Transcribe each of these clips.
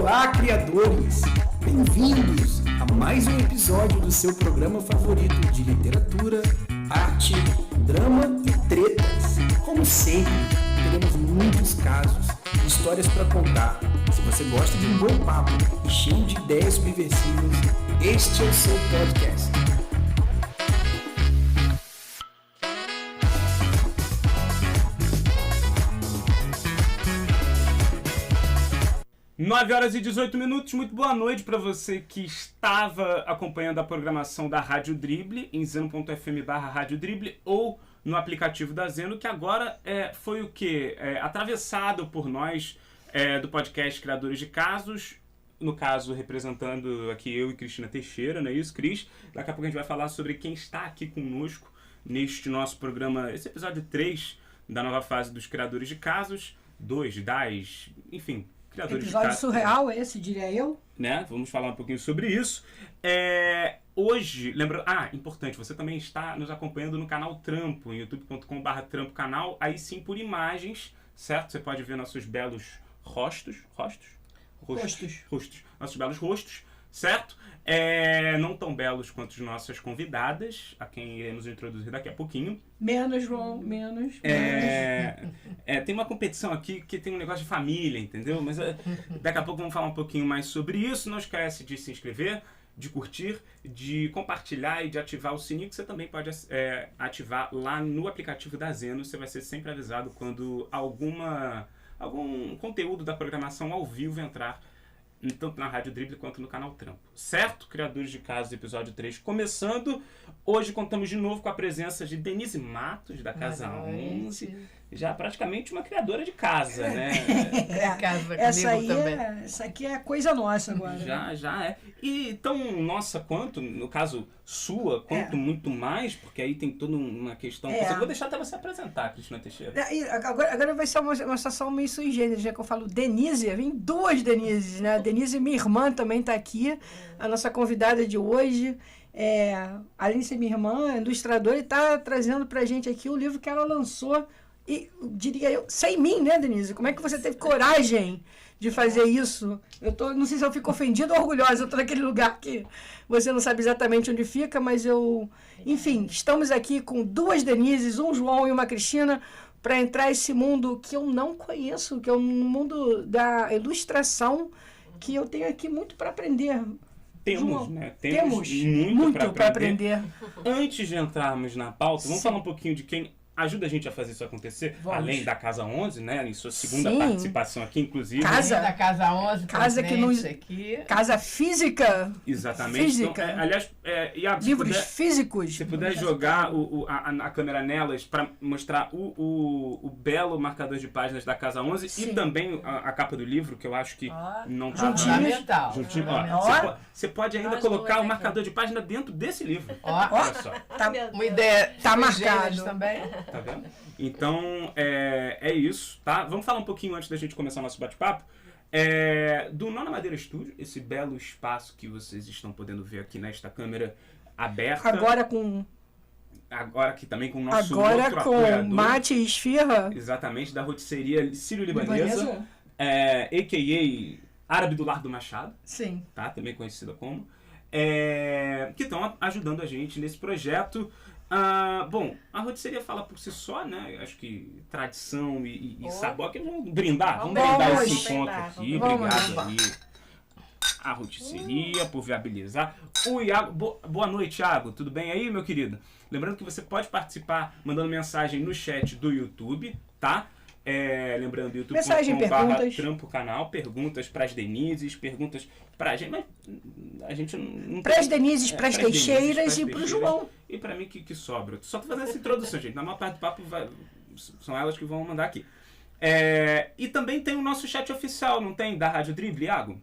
Olá, criadores! Bem-vindos a mais um episódio do seu programa favorito de literatura, arte, drama e tretas. Como sempre, teremos muitos casos, histórias para contar. Se você gosta de um bom papo e cheio de ideias subversivas, este é o seu podcast. 9h18, muito boa noite para você que estava acompanhando a programação da Rádio Drible em zeno.fm/Rádio Drible ou no aplicativo da Zeno, que agora foi o quê? Atravessado por nós do podcast Criadores de Casos, no caso representando aqui eu e Cristina Teixeira, não é isso, Cris? Daqui a pouco a gente vai falar sobre quem está aqui conosco neste nosso programa, esse episódio 3 da nova fase dos Criadores de Casos, 2, 10, enfim... Episódio surreal esse, diria eu. Né? Vamos falar um pouquinho sobre isso. Hoje, lembrando... importante, você também está nos acompanhando no canal Trampo, em youtube.com/Trampo canal, aí sim por imagens, certo? Você pode ver nossos belos rostos. Nossos belos rostos, certo? Não tão belos quanto as nossas convidadas, a quem iremos introduzir daqui a pouquinho. Menos, João, menos. Tem uma competição aqui que tem um negócio de família, entendeu? Mas daqui a pouco vamos falar um pouquinho mais sobre isso. Não esquece de se inscrever, de curtir, de compartilhar e de ativar o sininho, que você também pode ativar lá no aplicativo da Zeno. Você vai ser sempre avisado quando algum conteúdo da programação ao vivo entrar, tanto na Rádio Drible quanto no canal Trampo. Certo? Criadores de Casos, episódio 3 começando. Hoje contamos de novo com a presença de Denise Matos, da Casa 11. Já praticamente uma criadora de casa, né? Casa essa também. Essa aqui é coisa nossa agora. Já é. E tão nossa quanto, no caso sua, quanto muito mais, porque aí tem toda uma questão... Eu vou deixar até você apresentar, Cristina Teixeira. Agora vai ser uma situação meio sui generis, já que eu falo Denise, vem duas Denises, né? A Denise, minha irmã, também está aqui, a nossa convidada de hoje. Além de ser minha irmã, ilustradora, e está trazendo pra gente aqui o livro que ela lançou, e diria eu, sem mim, né, Denise? Como é que você teve coragem de fazer isso? Não sei se eu fico ofendida ou orgulhosa, eu estou naquele lugar que você não sabe exatamente onde fica, mas enfim, estamos aqui com duas Denises, um João e uma Cristina, para entrar nesse mundo que eu não conheço, que é o mundo da ilustração, que eu tenho aqui muito para aprender. Temos muito para aprender. Antes de entrarmos na pauta, vamos falar um pouquinho de quem ajuda a gente a fazer isso acontecer, além da Casa 11, né, em sua segunda participação aqui, inclusive. Casa da Casa 11, casa que nos aqui. Casa física. Exatamente. Física. Então, aliás, livros físicos. Se puder jogar a câmera nelas para mostrar o belo marcador de páginas da Casa 11. Sim. E também a capa do livro, que eu acho que não está fundamental. Juntinho. Você pode ainda colocar o marcador de página dentro desse livro. Olha só. Uma ideia. Tá marcado também. Tá vendo? Então, é isso, tá? Vamos falar um pouquinho antes da gente começar o nosso bate-papo. Do Nó na Madeira Studio, esse belo espaço que vocês estão podendo ver aqui nesta câmera aberta. Agora aqui também com o nosso outro apoiador. Mate e esfirra. Exatamente, da rotisseria Sírio-Libanesa. A.K.A. Árabe do Lar do Machado. Sim. Tá? Também conhecida como. Que estão ajudando a gente nesse projeto. Bom, a rotisseria fala por si só, né? Acho que tradição e sabor. Vamos brindar? Vamos brindar esse encontro aqui. Obrigado aí. A rotisseria por viabilizar. O Iago, boa noite, Iago. Tudo bem aí, meu querido? Lembrando que você pode participar mandando mensagem no chat do YouTube, tá? Lembrando, youtube.com/Trampo canal, perguntas para as Denises, perguntas para a gente, mas a gente não para as Denises, para as Teixeiras e para o João. E para mim que sobra. Só tô fazendo essa introdução, gente. Na maior parte do papo são elas que vão mandar aqui. E também tem o nosso chat oficial, não tem? Da Rádio Drible, Iago?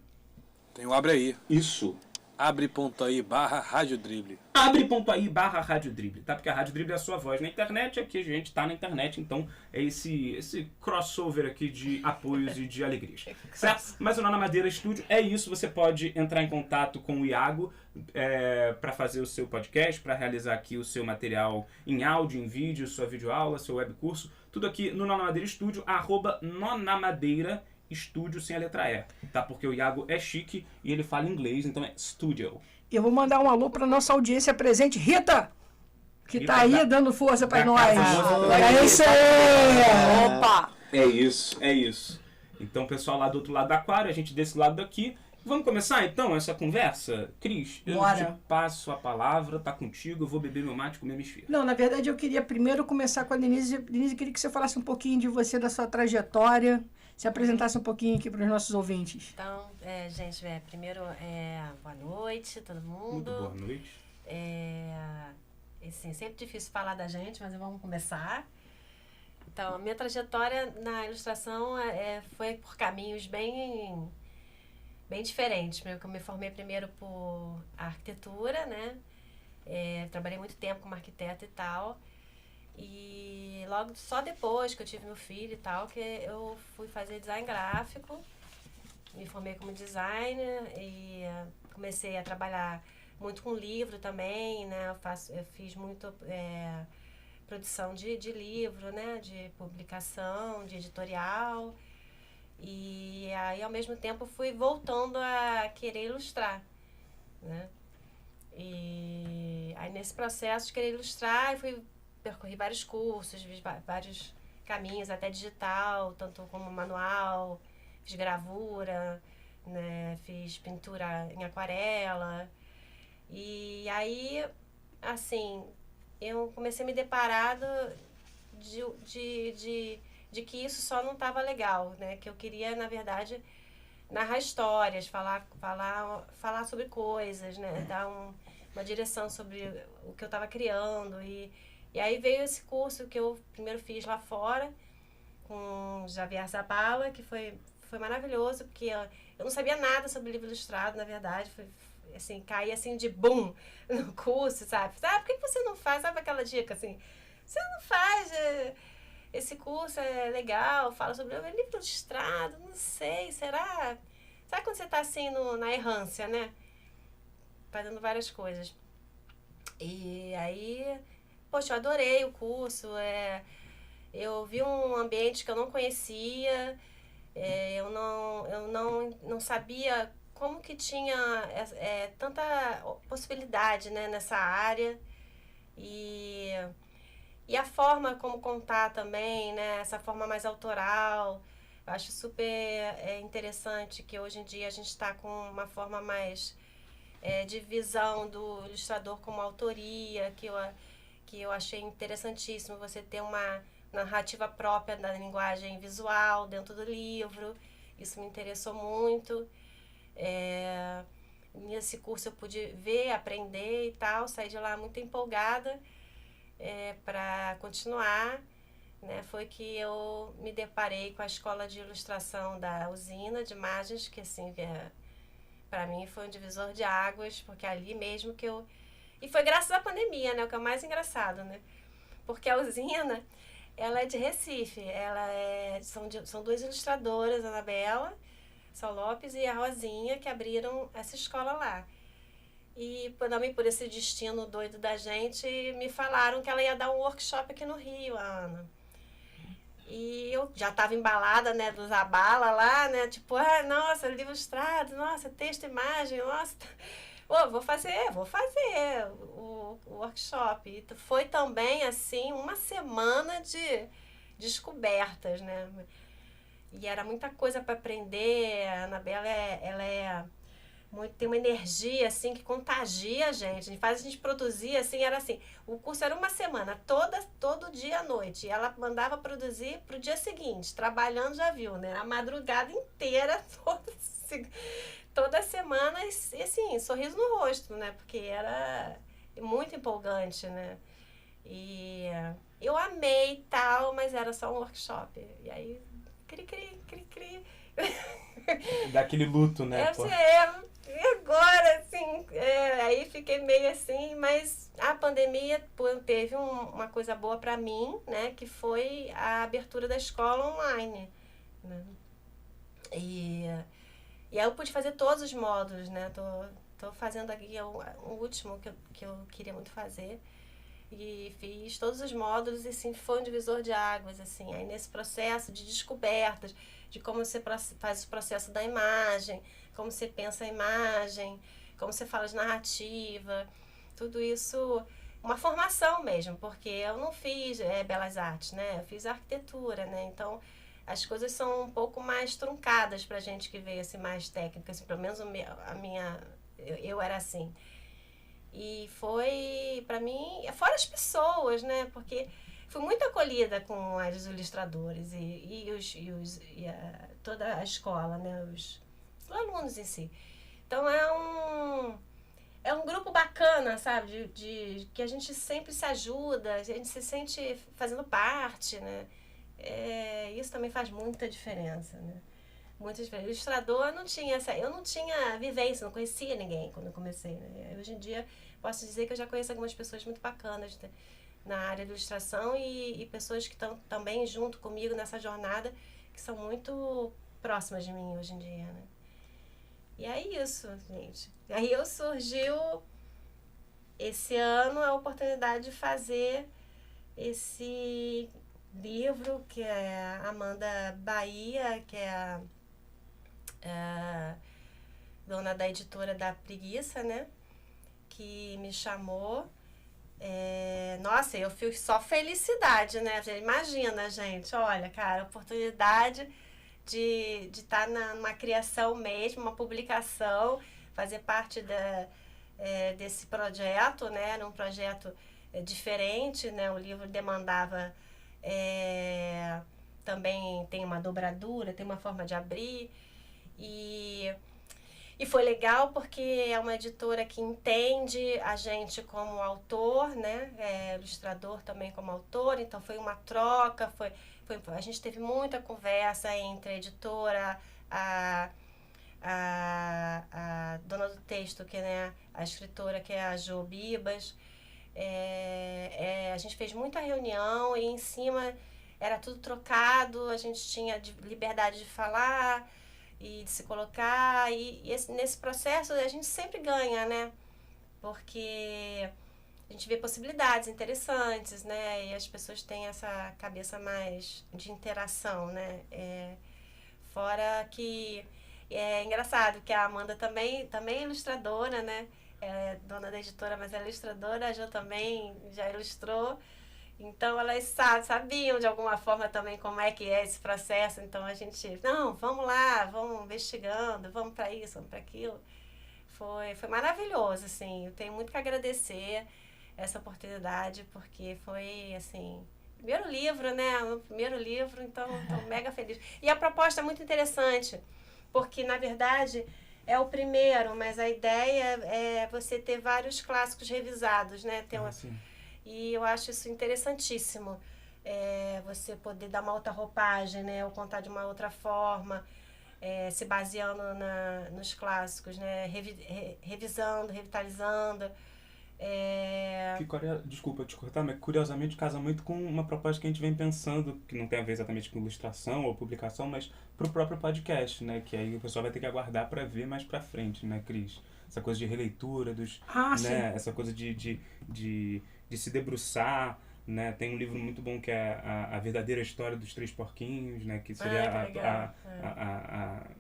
Tem o Abre Aí. Isso. Abre.aí/Rádio Drible. Abre.aí/Rádio Drible, tá? Porque a Rádio Drible é a sua voz na internet, aqui a gente tá na internet, então é esse crossover aqui de apoios e de alegrias, certo? Mas o Nó na Madeira Studio é isso, você pode entrar em contato com o Iago para fazer o seu podcast, para realizar aqui o seu material em áudio, em vídeo, sua videoaula, seu webcurso, tudo aqui no Nó na Madeira Studio, @Nó na Madeira estúdio sem a letra E, tá? Porque o Iago é chique e ele fala inglês, então é studio. Eu vou mandar um alô para nossa audiência presente. Rita! Que Rita tá aí da- dando força para da nós. Casa É isso aí! Opa! É isso, é isso. Então, pessoal lá do outro lado do aquário, a gente desse lado daqui. Vamos começar então essa conversa? Cris, eu Bora. te passo a palavra, tá contigo, eu vou beber meu mate e comer minha esfirra. Não, na verdade eu queria primeiro começar com a Denise. Denise, eu queria que você falasse um pouquinho de você, da sua trajetória, se apresentasse um pouquinho aqui para os nossos ouvintes. Então, gente, primeiro, boa noite, todo mundo. Muito boa noite. Assim, sempre difícil falar da gente, mas vamos começar. Então, a minha trajetória na ilustração foi por caminhos bem diferentes. Eu me formei primeiro por arquitetura, né? Trabalhei muito tempo como arquiteta e tal. E logo, só depois que eu tive meu filho e tal, que eu fui fazer design gráfico. Me formei como designer e comecei a trabalhar muito com livro também, né? Eu fiz muito produção de livro, né? De publicação, de editorial. E aí, ao mesmo tempo, fui voltando a querer ilustrar, né? E aí, nesse processo de querer ilustrar, eu percorri vários cursos, fiz vários caminhos, até digital, tanto como manual, fiz gravura, né? Fiz pintura em aquarela. E aí, assim, eu comecei a me deparar de que isso só não estava legal, né? Que eu queria, na verdade, narrar histórias, falar sobre coisas, né? Dar uma direção sobre o que eu estava criando. E aí veio esse curso que eu primeiro fiz lá fora, com Javier Zabala, que foi maravilhoso, porque eu não sabia nada sobre livro ilustrado, na verdade. Assim, caí assim de boom no curso, sabe? Por que você não faz? Sabe aquela dica assim? Você não faz... Esse curso é legal, fala sobre livro ilustrado, não sei, será? Sabe quando você está assim na errância, né? Fazendo várias coisas. E aí, poxa, eu adorei o curso, eu vi um ambiente que eu não conhecia, eu não sabia como que tinha tanta possibilidade, né, nessa área. E a forma como contar também, né? Essa forma mais autoral. Eu acho super interessante que hoje em dia a gente está com uma forma mais de visão do ilustrador como autoria, que eu achei interessantíssimo você ter uma narrativa própria da linguagem visual dentro do livro. Isso me interessou muito. Nesse curso eu pude ver, aprender e tal, saí de lá muito empolgada. Para continuar, né, foi que eu me deparei com a escola de ilustração da usina de imagens, que assim, para mim foi um divisor de águas, porque ali mesmo que eu... E foi graças à pandemia, né, o que é o mais engraçado, né? Porque a usina, ela é de Recife, são duas ilustradoras, a Anabela Sal Lopes e a Rosinha, que abriram essa escola lá. E também por esse destino doido da gente, me falaram que ela ia dar um workshop aqui no Rio, a Ana. E eu já estava embalada, né, do Zabala lá, né, tipo, nossa, livro ilustrado, nossa, texto, imagem, nossa, vou fazer o workshop. E foi também, assim, uma semana de descobertas, né. E era muita coisa para aprender. A Anabela, tem uma energia, assim, que contagia a gente faz a gente produzir, assim, era assim, o curso era uma semana, todo dia à noite, e ela mandava produzir pro dia seguinte, trabalhando, já viu, né, a madrugada inteira, toda semana, e assim, sorriso no rosto, né, porque era muito empolgante, né, e eu amei e tal, mas era só um workshop, e aí, cri. Dá aquele luto, né? E agora, assim, aí fiquei meio assim, mas a pandemia teve uma coisa boa para mim, né, que foi a abertura da escola online, né, e aí eu pude fazer todos os módulos, né, tô fazendo aqui o último que eu queria muito fazer, e fiz todos os módulos, e assim, foi um divisor de águas, assim. Aí nesse processo de descobertas, de como você faz o processo da imagem, como você pensa a imagem, como você fala de narrativa, tudo isso, uma formação mesmo, porque eu não fiz belas artes, né? Eu fiz arquitetura, né? Então, as coisas são um pouco mais truncadas pra gente que veio assim, mais técnica, assim, pelo menos a minha... Eu era assim. E foi, pra mim, fora as pessoas, né? Porque fui muito acolhida com os ilustradores e toda a escola, né? Os alunos em si. Então é um grupo bacana, sabe? Que a gente sempre se ajuda, a gente se sente fazendo parte, né? Isso também faz muita diferença, né? Muita diferença. O ilustrador eu não tinha vivência, não conhecia ninguém quando eu comecei, né? Hoje em dia posso dizer que eu já conheço algumas pessoas muito bacanas, né, na área de ilustração e pessoas que estão também junto comigo nessa jornada, que são muito próximas de mim hoje em dia, né? E é isso, gente. Aí surgiu esse ano a oportunidade de fazer esse livro, que é a Amanda Bahia, que é a dona da editora da Preguiça, né? Que me chamou. Nossa, eu fui só felicidade, né? Imagina, gente, olha, cara, a oportunidade de estar numa criação mesmo, uma publicação, fazer parte desse projeto, né? Era um projeto diferente, né? O livro demandava também tem uma dobradura, tem uma forma de abrir, e foi legal porque é uma editora que entende a gente como autor, né? Ilustrador também como autor, então foi uma troca, a gente teve muita conversa entre a editora, a dona do texto, que é a escritora, que é a Jo Bibas. A gente fez muita reunião e em cima era tudo trocado, a gente tinha liberdade de falar e de se colocar, e nesse processo a gente sempre ganha, né? Porque a gente vê possibilidades interessantes, né? E as pessoas têm essa cabeça mais de interação, né? Fora que é engraçado que a Amanda também é ilustradora, né? É dona da editora, mas é ilustradora, a Jo também já ilustrou. Então, elas sabiam de alguma forma também como é que é esse processo. Então, a gente, não, vamos lá, vamos investigando, vamos para isso, vamos para aquilo. Foi maravilhoso, assim. Eu tenho muito que agradecer essa oportunidade, porque foi, assim, primeiro livro, né? O primeiro livro, então, estou mega feliz. E a proposta é muito interessante, porque, na verdade, é o primeiro, mas a ideia é você ter vários clássicos revisados, né? E eu acho isso interessantíssimo, você poder dar uma outra roupagem, né? Ou contar de uma outra forma, se baseando nos clássicos, né? Revisando, revitalizando. Desculpa te cortar, mas curiosamente casa muito com uma proposta que a gente vem pensando, que não tem a ver exatamente com ilustração ou publicação, mas pro próprio podcast, né? Que aí o pessoal vai ter que aguardar para ver mais pra frente, né, Cris? Essa coisa de releitura né? Essa coisa de se debruçar, né? Tem um livro muito bom que é a verdadeira história dos três porquinhos, né? Que seria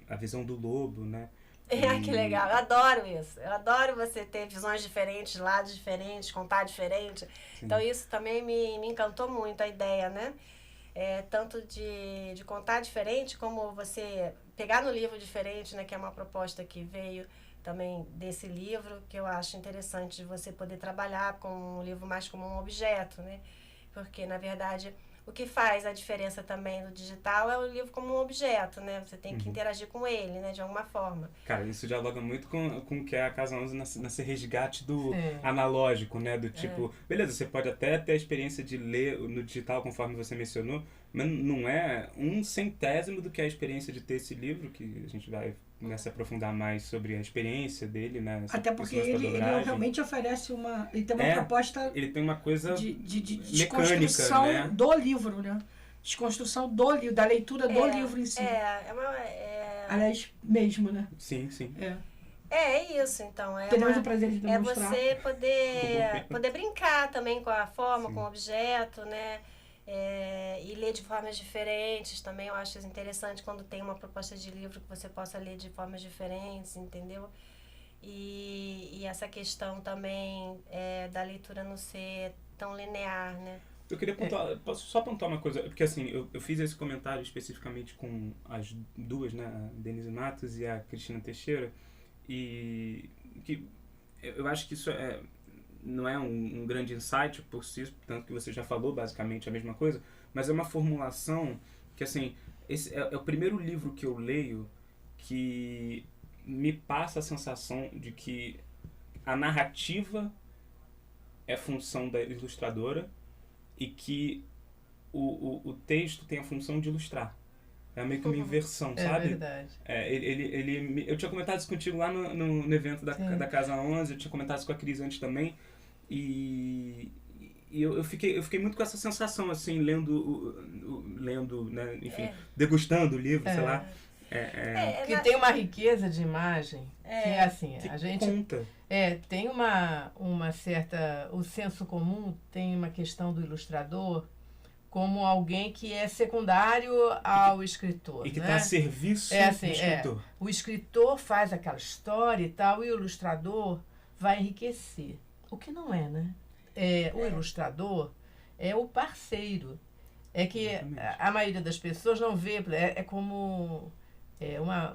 a visão do lobo, né? Que legal, eu adoro isso. Eu adoro você ter visões diferentes, lados diferentes, contar diferente. Sim. Então isso também me encantou muito, a ideia, né? Tanto de contar diferente, como você pegar no livro diferente, né? Que é uma proposta que veio também desse livro, que eu acho interessante de você poder trabalhar com um livro mais como um objeto, né? Porque, na verdade, o que faz a diferença também do digital é o livro como um objeto, né? Você tem que interagir com ele, né? De alguma forma. Cara, isso dialoga muito com o que é a Casa 11 nesse resgate do analógico, né? Do tipo, beleza, você pode até ter a experiência de ler no digital, conforme você mencionou, mas não é 1/100º do que é a experiência de ter esse livro, que a gente vai se aprofundar mais sobre a experiência dele, né? Até porque ele realmente oferece ele tem uma proposta... Ele tem uma coisa de desconstrução, né? Do livro, né? Desconstrução do livro, da leitura do livro em si. Aliás, mesmo, né? Sim. É isso, então. Teremos o prazer de demonstrar. Você poder brincar também com a forma, com o objeto, né? E ler de formas diferentes também. Eu acho interessante quando tem uma proposta de livro que você possa ler de formas diferentes, entendeu? E essa questão também da leitura não ser tão linear, né? Eu queria pontuar, posso só pontuar uma coisa, porque assim, eu fiz esse comentário especificamente com as duas, né, a Denise Matos e a Cristina Teixeira, e que eu acho que isso não é um grande insight por si, tanto que você já falou basicamente a mesma coisa, mas é uma formulação que, assim, esse é o primeiro livro que eu leio que me passa a sensação de que a narrativa é função da ilustradora e que o texto tem a função de ilustrar. É meio que uma inversão, sabe? Verdade. Eu tinha comentado isso contigo lá no evento da Casa 11, eu tinha comentado isso com a Cris antes também, e eu fiquei muito com essa sensação, assim, lendo, né, enfim, degustando o livro, sei lá. Que tem uma riqueza de imagem, que assim, que a gente... conta. Tem uma certa... O senso comum tem uma questão do ilustrador como alguém que é secundário ao escritor. E que né? está a serviço do escritor. O escritor faz aquela história e tal, e o ilustrador vai enriquecer. O que não é, né? O ilustrador é o parceiro. É que a maioria das pessoas não vê... É como...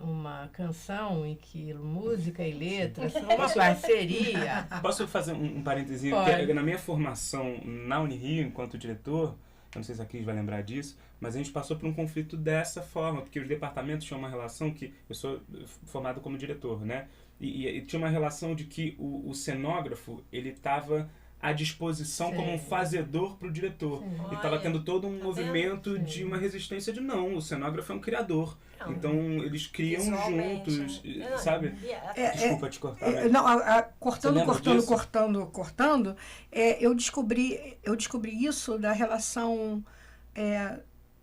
uma canção em que música e letra são uma parceria. Posso fazer um parênteses? Na minha formação na Unirio, enquanto diretor, eu não sei se a Cris vai lembrar disso, mas a gente passou por um conflito dessa forma, porque os departamentos tinham uma relação que... Eu sou formado como diretor, né? E tinha uma relação de que o cenógrafo, ele estava à disposição como um fazedor para o diretor. E estava tendo todo um movimento de uma resistência de não, o cenógrafo é um criador. Então eles criam juntos, sabe? Desculpa te cortar. Cortando, eu descobri isso da relação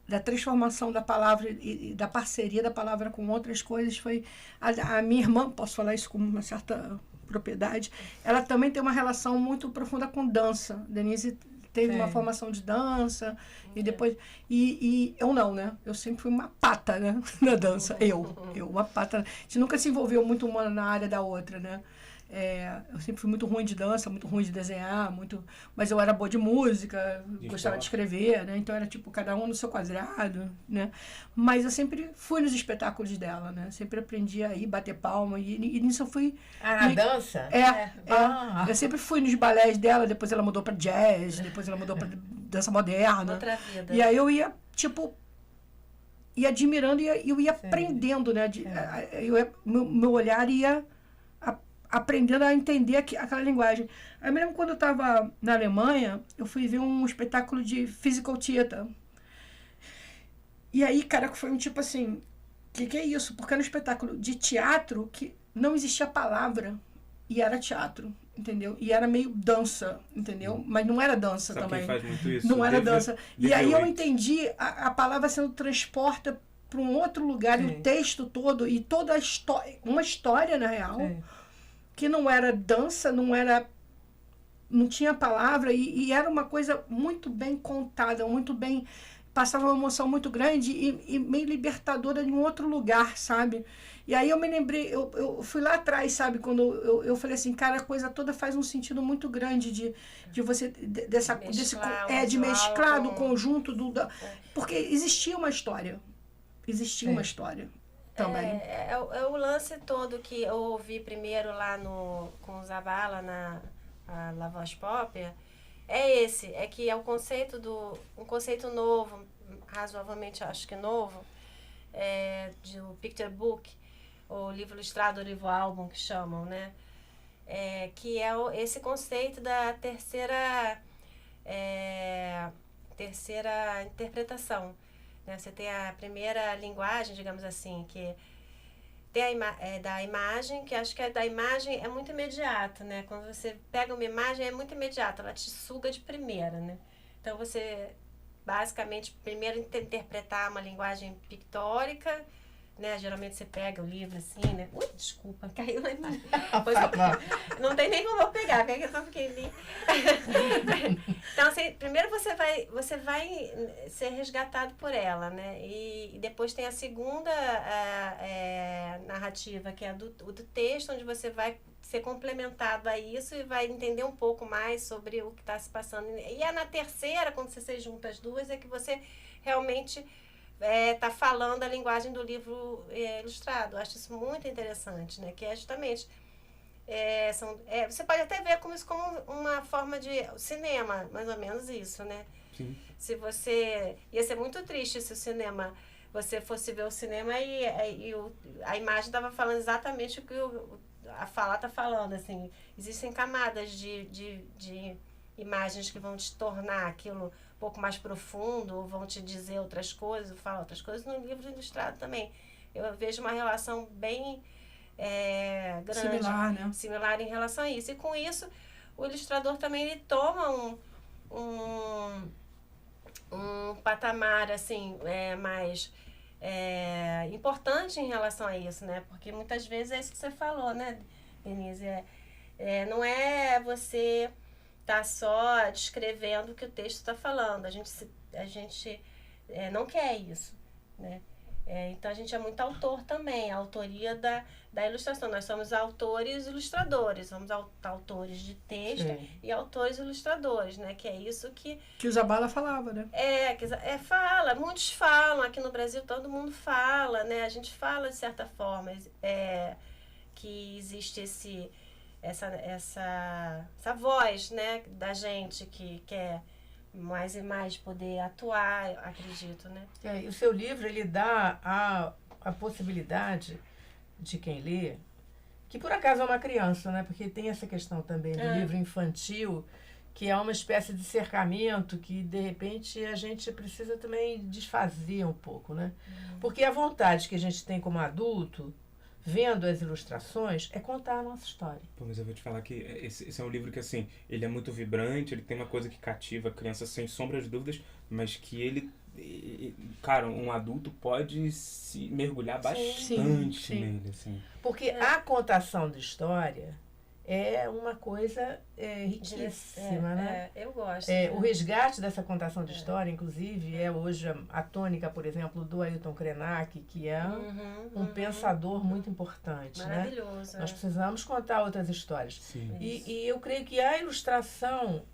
da transformação da palavra e da parceria da palavra com outras coisas. Foi a minha irmã, posso falar isso com uma certa propriedade, ela também tem uma relação muito profunda com dança. Denise teve uma formação de dança e depois e eu não, né? Eu sempre fui uma pata, né? Na dança. Eu uma pata. A gente nunca se envolveu muito uma na área da outra, né? Eu sempre fui muito ruim de dança, muito ruim de desenhar, mas eu era boa de música, gostava de escrever, né? Então era tipo cada um no seu quadrado, né? Mas eu sempre fui nos espetáculos dela, né? Sempre aprendi a ir bater palma e nisso eu fui... na dança? Eu sempre fui nos balés dela, depois ela mudou pra jazz, depois ela mudou pra dança moderna. Outra vida. E aí eu ia, ia admirando e eu ia aprendendo, né? Meu olhar ia aprendendo a entender aquela linguagem. Aí mesmo quando eu estava na Alemanha, eu fui ver um espetáculo de physical theater. E aí, cara, foi um tipo assim, que é isso? Porque era um espetáculo de teatro que não existia palavra e era teatro, entendeu? E era meio dança, entendeu? Mas não era dança. Sabe também. Quem faz muito isso? Não era dança. E aí eu entendi a palavra sendo transportada para um outro lugar, e o texto todo, e toda a história, uma história, na real, que não era dança, não tinha palavra, e era uma coisa muito bem contada, muito bem, passava uma emoção muito grande e meio libertadora em um outro lugar, sabe? E aí eu me lembrei, eu fui lá atrás, sabe? Quando eu falei assim, cara, a coisa toda faz um sentido muito grande de você, de mesclar do conjunto, porque existia uma história. Uma história também. É o lance todo que eu ouvi primeiro lá com o Zabala na La Voz Pop, é que é um conceito novo, razoavelmente acho que novo, do Picture Book, o livro ilustrado, o livro álbum que chamam, né? Que é esse conceito da terceira interpretação. Você tem a primeira linguagem, digamos assim, que tem da imagem, que acho que da imagem é muito imediato, né? Quando você pega uma imagem, é muito imediato, ela te suga de primeira, né? Então você, basicamente, primeiro interpretar uma linguagem pictórica, né? Geralmente você pega o livro assim, né? Ui, desculpa, caiu lá embaixo. Não tem nem como eu pegar, porque é tão pequenininho. Então, assim, primeiro você vai ser resgatado por ela, né? E depois tem a segunda narrativa, que é a do texto, onde você vai ser complementado a isso e vai entender um pouco mais sobre o que está se passando. E na terceira, quando você junta as duas, é que você realmente está falando a linguagem do livro ilustrado. Eu acho isso muito interessante, né? Que é justamente... você pode até ver isso como uma forma de cinema, mais ou menos isso, né? Sim. Se você... Ia ser muito triste se o cinema... Você fosse ver o cinema e a imagem estava falando exatamente o que a fala está falando, assim. Existem camadas de imagens que vão te tornar aquilo um pouco mais profundo, ou vão te dizer outras coisas, falar outras coisas. No livro ilustrado também. Eu vejo uma relação bem grande. Similar em relação a isso. E com isso, o ilustrador também ele toma um patamar, assim, mais importante em relação a isso, né? Porque muitas vezes é isso que você falou, né, Denise? Não é você tá só descrevendo o que o texto está falando. A gente não quer isso, né? Então a gente é muito autor também, a autoria da ilustração. Nós somos autores e ilustradores, somos autores de texto. Sim. E autores e ilustradores, né? Que é isso que o Zabala falava, né? Fala, muitos falam, aqui no Brasil todo mundo fala, né? A gente fala de certa forma que existe essa voz, né? Da gente que quer mais e mais poder atuar, acredito, né? E o seu livro, ele dá a possibilidade de quem lê, que por acaso é uma criança, né? Porque tem essa questão também do livro infantil, que é uma espécie de cercamento que, de repente, a gente precisa também desfazer um pouco, né? Porque a vontade que a gente tem como adulto, vendo as ilustrações, é contar a nossa história. Pô, mas eu vou te falar que esse é um livro que, assim, ele é muito vibrante, ele tem uma coisa que cativa a criança sem sombra de dúvidas, mas que cara, um adulto pode se mergulhar bastante nele, assim. Porque a contação de história é uma coisa riquíssima, né? Eu gosto. O resgate dessa contação de história, inclusive, é hoje a tônica, por exemplo, do Ailton Krenak, que é um pensador muito importante. Maravilhoso. Né? Nós precisamos contar outras histórias. Sim. E eu creio que a ilustração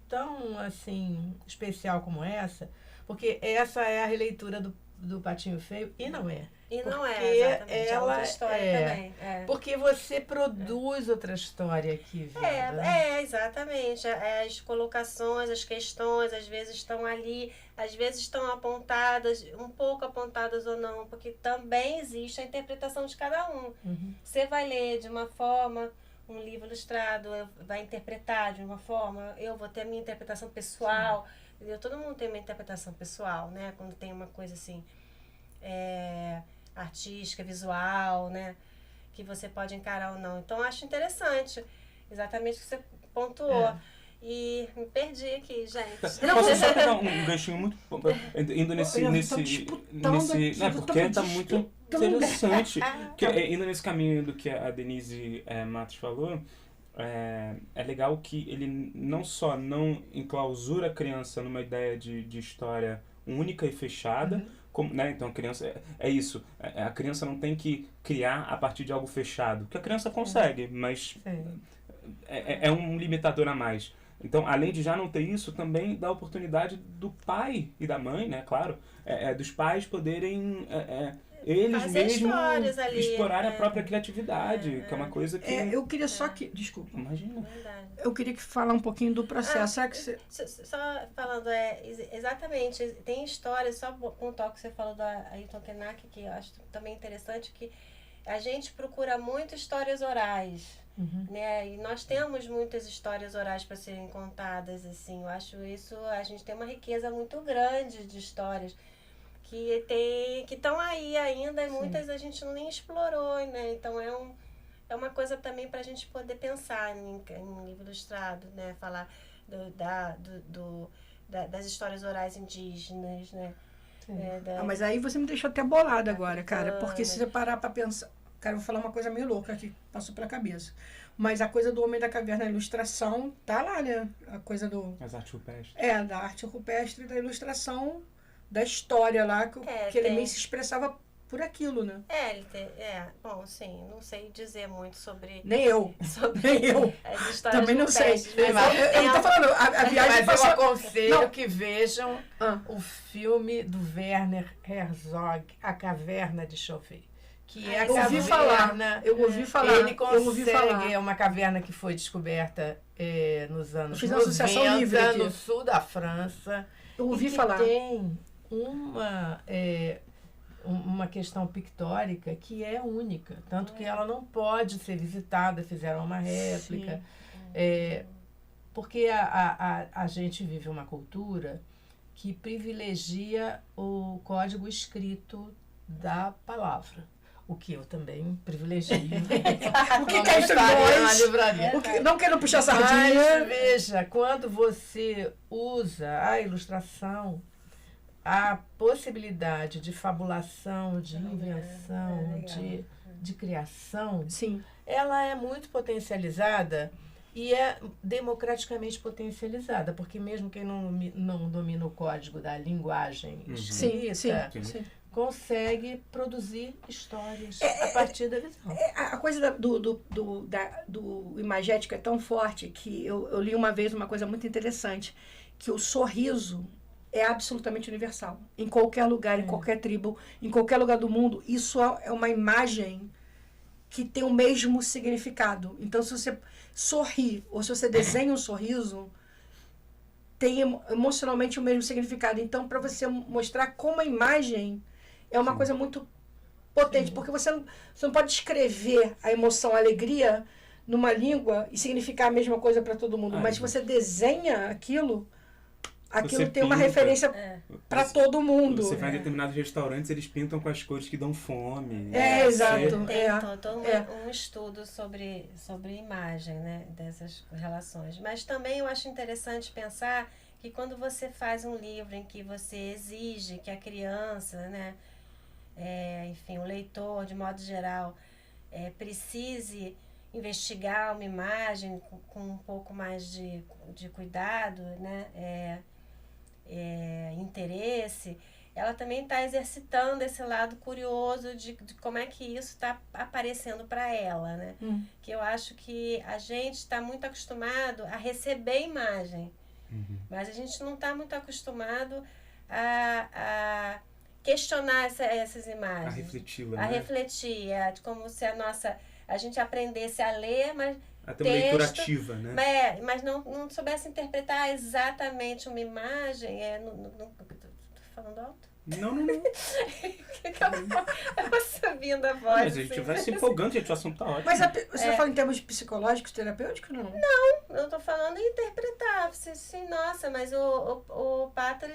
tão assim especial como essa, porque essa é a releitura do Patinho Feio, e não é. E não porque exatamente. Ela outra história também. Porque você produz outra história aqui, né? Exatamente. As colocações, as questões, às vezes estão ali, às vezes estão apontadas, um pouco apontadas ou não, porque também existe a interpretação de cada um. Você vai ler de uma forma, um livro ilustrado, vai interpretar de uma forma, eu vou ter a minha interpretação pessoal. Entendeu? Todo mundo tem uma interpretação pessoal, né? Quando tem uma coisa assim, artística, visual, né? Que você pode encarar ou não. Então, eu acho interessante, exatamente o que você pontuou. E me perdi aqui, gente. Posso só pegar um ganchinho muito... Indo nesse não, porque está muito interessante. Indo nesse caminho do que a Denise Matos falou, é legal que ele não só não enclausura a criança numa ideia de história única e fechada, como, né? Então a criança é isso, a criança não tem que criar a partir de algo fechado, que a criança consegue, mas é um limitador a mais. Então, além de já não ter isso, também dá a oportunidade do pai e da mãe, né, claro, dos pais poderem eles mesmos explorarem a própria criatividade, que é uma coisa que... eu queria só que... Desculpa. Imagina. Verdade. Eu queria falar um pouquinho do processo. Só falando, exatamente, tem histórias, só com o toque que você falou da Ailton Krenak, que eu acho também interessante, que a gente procura muito histórias orais, né? E nós temos muitas histórias orais para serem contadas, assim. Eu acho isso, a gente tem uma riqueza muito grande de histórias que estão aí ainda, e muitas a gente nem explorou, né? Então é uma coisa também para a gente poder pensar em livro ilustrado, né? Falar das histórias orais indígenas, né? Mas aí você me deixou até bolada agora, cara. Porque se você parar pra pensar... Cara, eu vou falar uma coisa meio louca que passou pela cabeça. Mas a coisa do Homem da Caverna, a ilustração, tá lá, né? A coisa do... As artes rupestres. Da arte rupestre, da ilustração, da história lá, que ele meio se expressava por aquilo, né? Bom, sim, não sei dizer muito sobre... Nem eu. Nem eu. As histórias também não sei. Mas Eu tô falando, a viagem Mas passou... eu aconselho que vejam o filme do Werner Herzog, A Caverna de Chauvet. Que é a eu ouvi caverna... Eu ouvi falar. Ele consegue, é uma caverna que foi descoberta nos anos 90, no sul da França. Eu ouvi falar. Tem uma questão pictórica que é única, tanto que ela não pode ser visitada, fizeram uma réplica, porque a gente vive uma cultura que privilegia o código escrito da palavra, o que eu também privilegio. O que é isso na livraria? Não quero puxar sardinha. Mas veja, quando você usa a ilustração, a possibilidade de fabulação, de invenção, de criação, sim, ela é muito potencializada e é democraticamente potencializada, porque mesmo quem não domina o código da linguagem escrita, consegue produzir histórias a partir da visão. A coisa do imagético é tão forte que eu li uma vez uma coisa muito interessante, que o sorriso é absolutamente universal. Em qualquer lugar, em qualquer tribo, em qualquer lugar do mundo, isso é uma imagem que tem o mesmo significado. Então, se você sorri ou se você desenha um sorriso, tem emocionalmente o mesmo significado. Então, para você mostrar como a imagem é uma coisa muito potente, porque você não pode escrever a emoção, a alegria numa língua e significar a mesma coisa para todo mundo. Mas se você desenha aquilo você tem uma referência para todo mundo. Você vai em determinados restaurantes, eles pintam com as cores que dão fome. Exato. Tem todo um estudo sobre imagem, né, dessas relações. Mas também eu acho interessante pensar que quando você faz um livro em que você exige que a criança, né, enfim, o leitor, de modo geral, precise investigar uma imagem com um pouco mais de cuidado, né, interesse, ela também está exercitando esse lado curioso de como é que isso está aparecendo para ela, né? Que eu acho que a gente está muito acostumado a receber imagem, mas a gente não está muito acostumado a questionar essas imagens. A refleti-la, a refletir, como se a gente aprendesse a ler, mas até uma leitura ativa, né? Mas não soubesse interpretar exatamente uma imagem. Tô falando alto? Não. Eu vou subindo a voz. Mas a gente vai se empolgando, gente, o assunto tá ótimo. Mas você fala em termos psicológicos, terapêuticos, não? Não, eu tô falando em interpretar. Sim, nossa, mas o pato,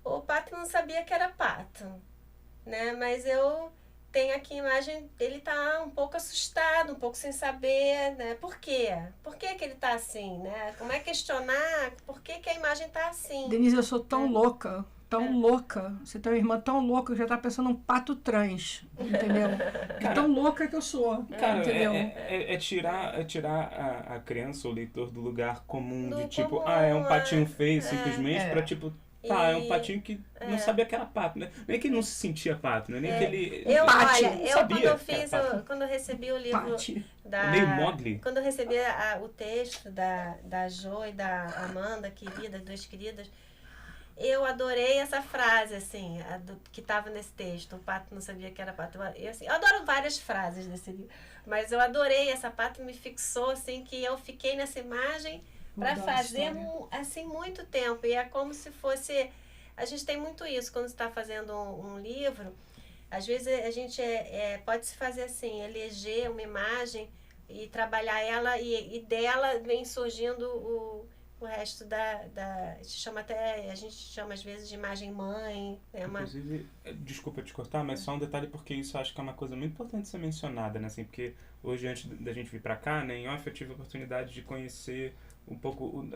o pato não sabia que era pato, né? Mas tem aqui a imagem, ele tá um pouco assustado, um pouco sem saber, né? Por quê? Por que ele tá assim, né? Como é questionar por que a imagem tá assim? Denise, eu sou tão louca. Você tem uma irmã tão louca que eu já tá pensando num pato trans, entendeu? Tão louca que eu sou, cara, entendeu? É tirar a criança, o leitor, do lugar comum de tipo, é um patinho feio, simplesmente, pra tipo... é um patinho que não sabia que era pato, né? Nem que ele não se sentia pato, né? Nem que ele... Quando eu recebi o livro meio Mogli. Quando eu recebi o texto da Jo e da Amanda, duas queridas, eu adorei essa frase, assim, que estava nesse texto. O pato não sabia que era pato. Eu adoro várias frases desse livro, mas eu adorei essa pato, me fixou, assim, que eu fiquei nessa imagem para fazer assim muito tempo. E é como se fosse... A gente tem muito isso quando está fazendo um livro. Às vezes a gente pode se fazer assim, eleger uma imagem e trabalhar ela, e dela vem surgindo o resto a gente chama às vezes de imagem mãe. Inclusive, desculpa te cortar, mas só um detalhe, porque isso eu acho que é uma coisa muito importante ser mencionada, né? Assim, porque hoje, antes da gente vir para cá, né, em off, eu tive a oportunidade de conhecer um pouco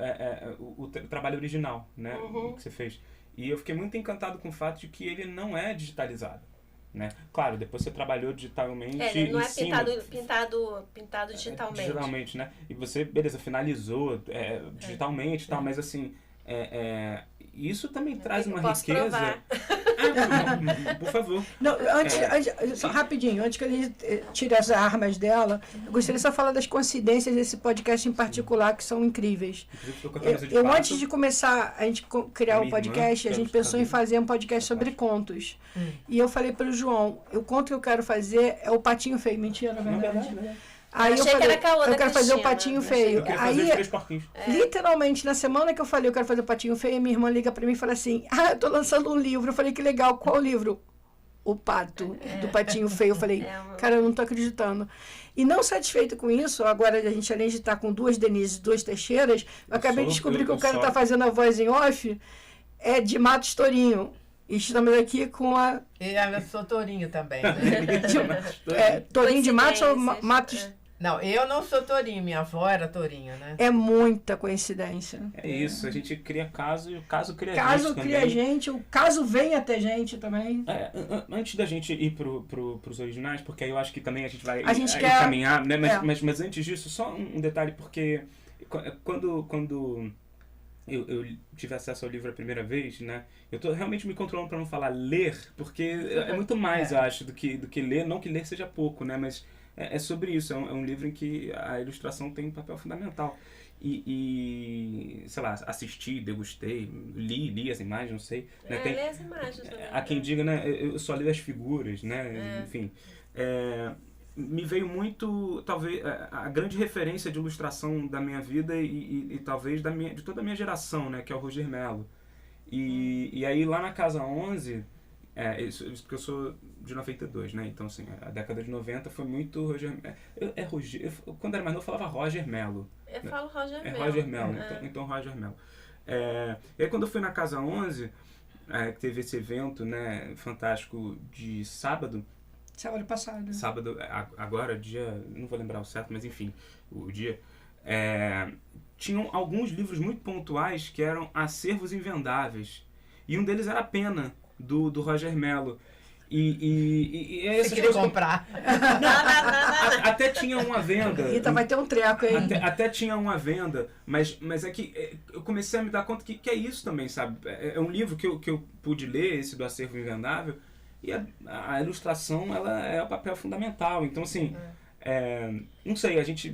o trabalho original, né, que você fez. E eu fiquei muito encantado com o fato de que ele não é digitalizado, né? Claro, depois você trabalhou digitalmente Ele não em é cima, pintado digitalmente. digitalmente, né? E você, beleza, finalizou digitalmente e tal, mas assim, isso também traz uma Posso riqueza. provar. Por favor. Não, só rapidinho, antes que a gente tire as armas dela, eu gostaria só de falar das coincidências desse podcast em particular, que são incríveis. Inclusive, tô com a camisa de Eu pato. antes de começar a gente criar o Minha podcast, irmã, a gente quero pensou em saber. fazer um podcast sobre contos. E eu falei para o João, o conto que eu quero fazer é o Patinho Feio. Mentira, na Não, verdade. verdade. Aí eu Achei que falei, era caô da eu quero fazer o Cristina. Patinho Achei Feio. Eu queria fazer os Aí, 3 porquinhos. literalmente, na semana que eu falei eu quero fazer o Patinho Feio, minha irmã liga pra mim e fala assim, eu tô lançando um livro. Eu falei, que legal, qual livro? O Pato, do Patinho Feio. Eu falei, cara, eu não tô acreditando. E não satisfeito com isso, agora a gente, além de estar com 2 Denise e 2 Teixeiras, eu acabei de descobrir que o cara tá fazendo a voz em off, é de Matos Tourinho. E estamos aqui com a... Eu sou tourinho também, né? Tourinho de Matos ou Coincidências. Matos... Não, eu não sou tourinho, minha avó era tourinha, né? É muita coincidência. É isso, a gente cria caso e o caso cria Caso gente cria também. gente, o caso vem até gente também. Antes da gente ir pros originais, porque aí eu acho que também a gente vai A gente quer- encaminhar, né? É. Mas antes disso, só um detalhe, porque quando eu tive acesso ao livro a primeira vez, né? Eu tô realmente me controlando para não falar ler, porque é muito mais, eu acho, do que ler. Não que ler seja pouco, né? Mas é sobre isso. É um livro em que a ilustração tem um papel fundamental. E sei lá, assisti, degustei, li as imagens, não sei. Né? Lê as imagens também. Há quem diga, né? Eu só li as figuras, né? Enfim. Me veio muito, talvez, a grande referência de ilustração da minha vida e talvez de toda a minha geração, né? Que é o Roger Mello. E aí lá na Casa 11, isso porque eu sou de 92, né? Então, assim, a década de 90 foi muito Roger... quando era mais novo eu falava Roger Mello. Eu falo Roger Mello. Roger Mello, então Roger Mello. E aí quando eu fui na Casa 11, que teve esse evento, né, fantástico de sábado, Sábado, agora, dia, não vou lembrar o certo, mas enfim, o dia, tinham alguns livros muito pontuais que eram acervos invendáveis. E um deles era a Pena, do Roger Mello. E Você queria comprar. até tinha uma venda. Rita, vai ter um treco aí. Até tinha uma venda, mas é que eu comecei a me dar conta que é isso também, sabe? É um livro que eu pude ler, esse do Acervo Invendável, e a ilustração, ela é o papel fundamental. Então, assim, não sei, a gente...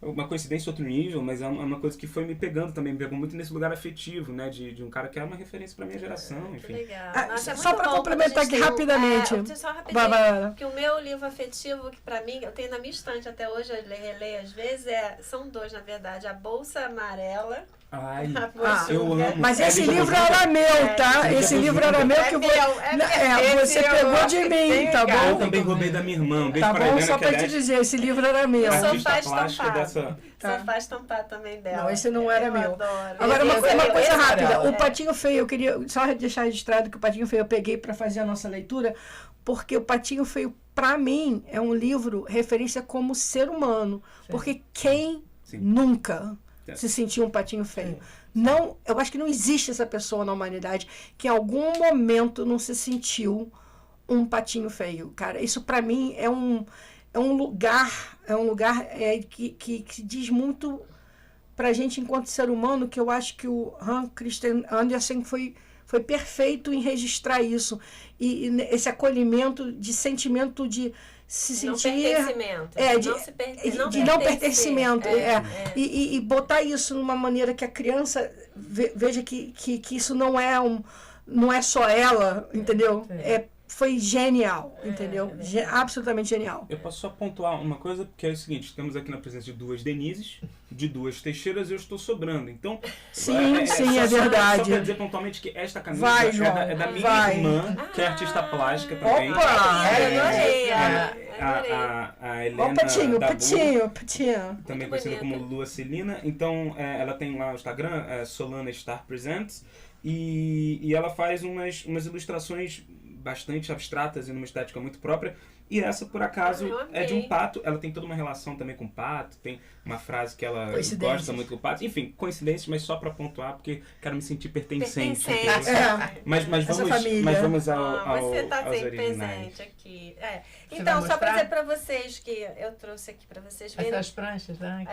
uma coincidência outro nível, mas é uma coisa que foi me pegando também, me pegou muito nesse lugar afetivo, né? De um cara que era uma referência pra minha geração, Que enfim. legal. Nossa, é só muito para bom complementar quando a aqui gente rapidamente. só rapidinho. Vai. Porque o meu livro afetivo, que pra mim, eu tenho na minha estante até hoje, eu releio às vezes, são 2, na verdade. A Bolsa Amarela. Ai, Ah, eu amo. Mas esse Lígia livro Bojuda. era meu, tá? Esse livro era meu que você pegou de mim, tá Eu bom? também roubei da minha irmã. Um beijo Tá pra bom? Helena, Só que pra te aliás, dizer, esse livro era meu. Eu sou artista fã plástica estampado. dessa... Sou faz estampar também dela. Não, esse não era Eu meu. adoro. Agora, uma Esse coisa era rápida. dela. O Patinho Feio, eu queria só deixar registrado que o Patinho Feio eu peguei para fazer a nossa leitura, porque o Patinho Feio, para mim, é um livro referência como ser humano. Porque quem Sim. nunca É. se sentiu um patinho feio? Não, eu acho que não existe essa pessoa na humanidade que em algum momento não se sentiu um patinho feio, cara. Isso para mim é um lugar que diz muito pra gente enquanto ser humano, que eu acho que o Hans Christian Andersen foi perfeito em registrar isso. E esse acolhimento de sentimento de se Não sentir... pertencimento. de não pertencimento. E botar isso numa maneira que a criança veja que isso não é só ela, entendeu? Foi genial, entendeu? Absolutamente genial. Eu posso só pontuar uma coisa, porque é o seguinte, estamos aqui na presença de 2 Denises, de 2 Teixeiras, eu estou sobrando. Então, Sim, é só verdade. para dizer pontualmente que esta camisa Vai, João, é da minha vai. irmã, que é artista plástica também. Opa! Eu adorei. A Helena Ó, Patinho, Dabu, Patinho. também Muito conhecida bonita. como Lua Celina. Então, ela tem lá o Instagram, Solana Star Presents, e ela faz umas ilustrações bastante abstratas e numa estética muito própria. E essa, por acaso, Eu é de um amei. pato. Ela tem toda uma relação também com o pato. Tem uma frase que ela Coincidências. gosta muito do pato. Enfim, coincidências, mas só pra pontuar, porque quero me sentir pertencente. Pertencente. É. Mas Essa família. vamos Você tá aos sempre originais. presente aqui. Você Então, vai só para mostrar? dizer para vocês que eu trouxe aqui para vocês verem. Essas pranchas, né?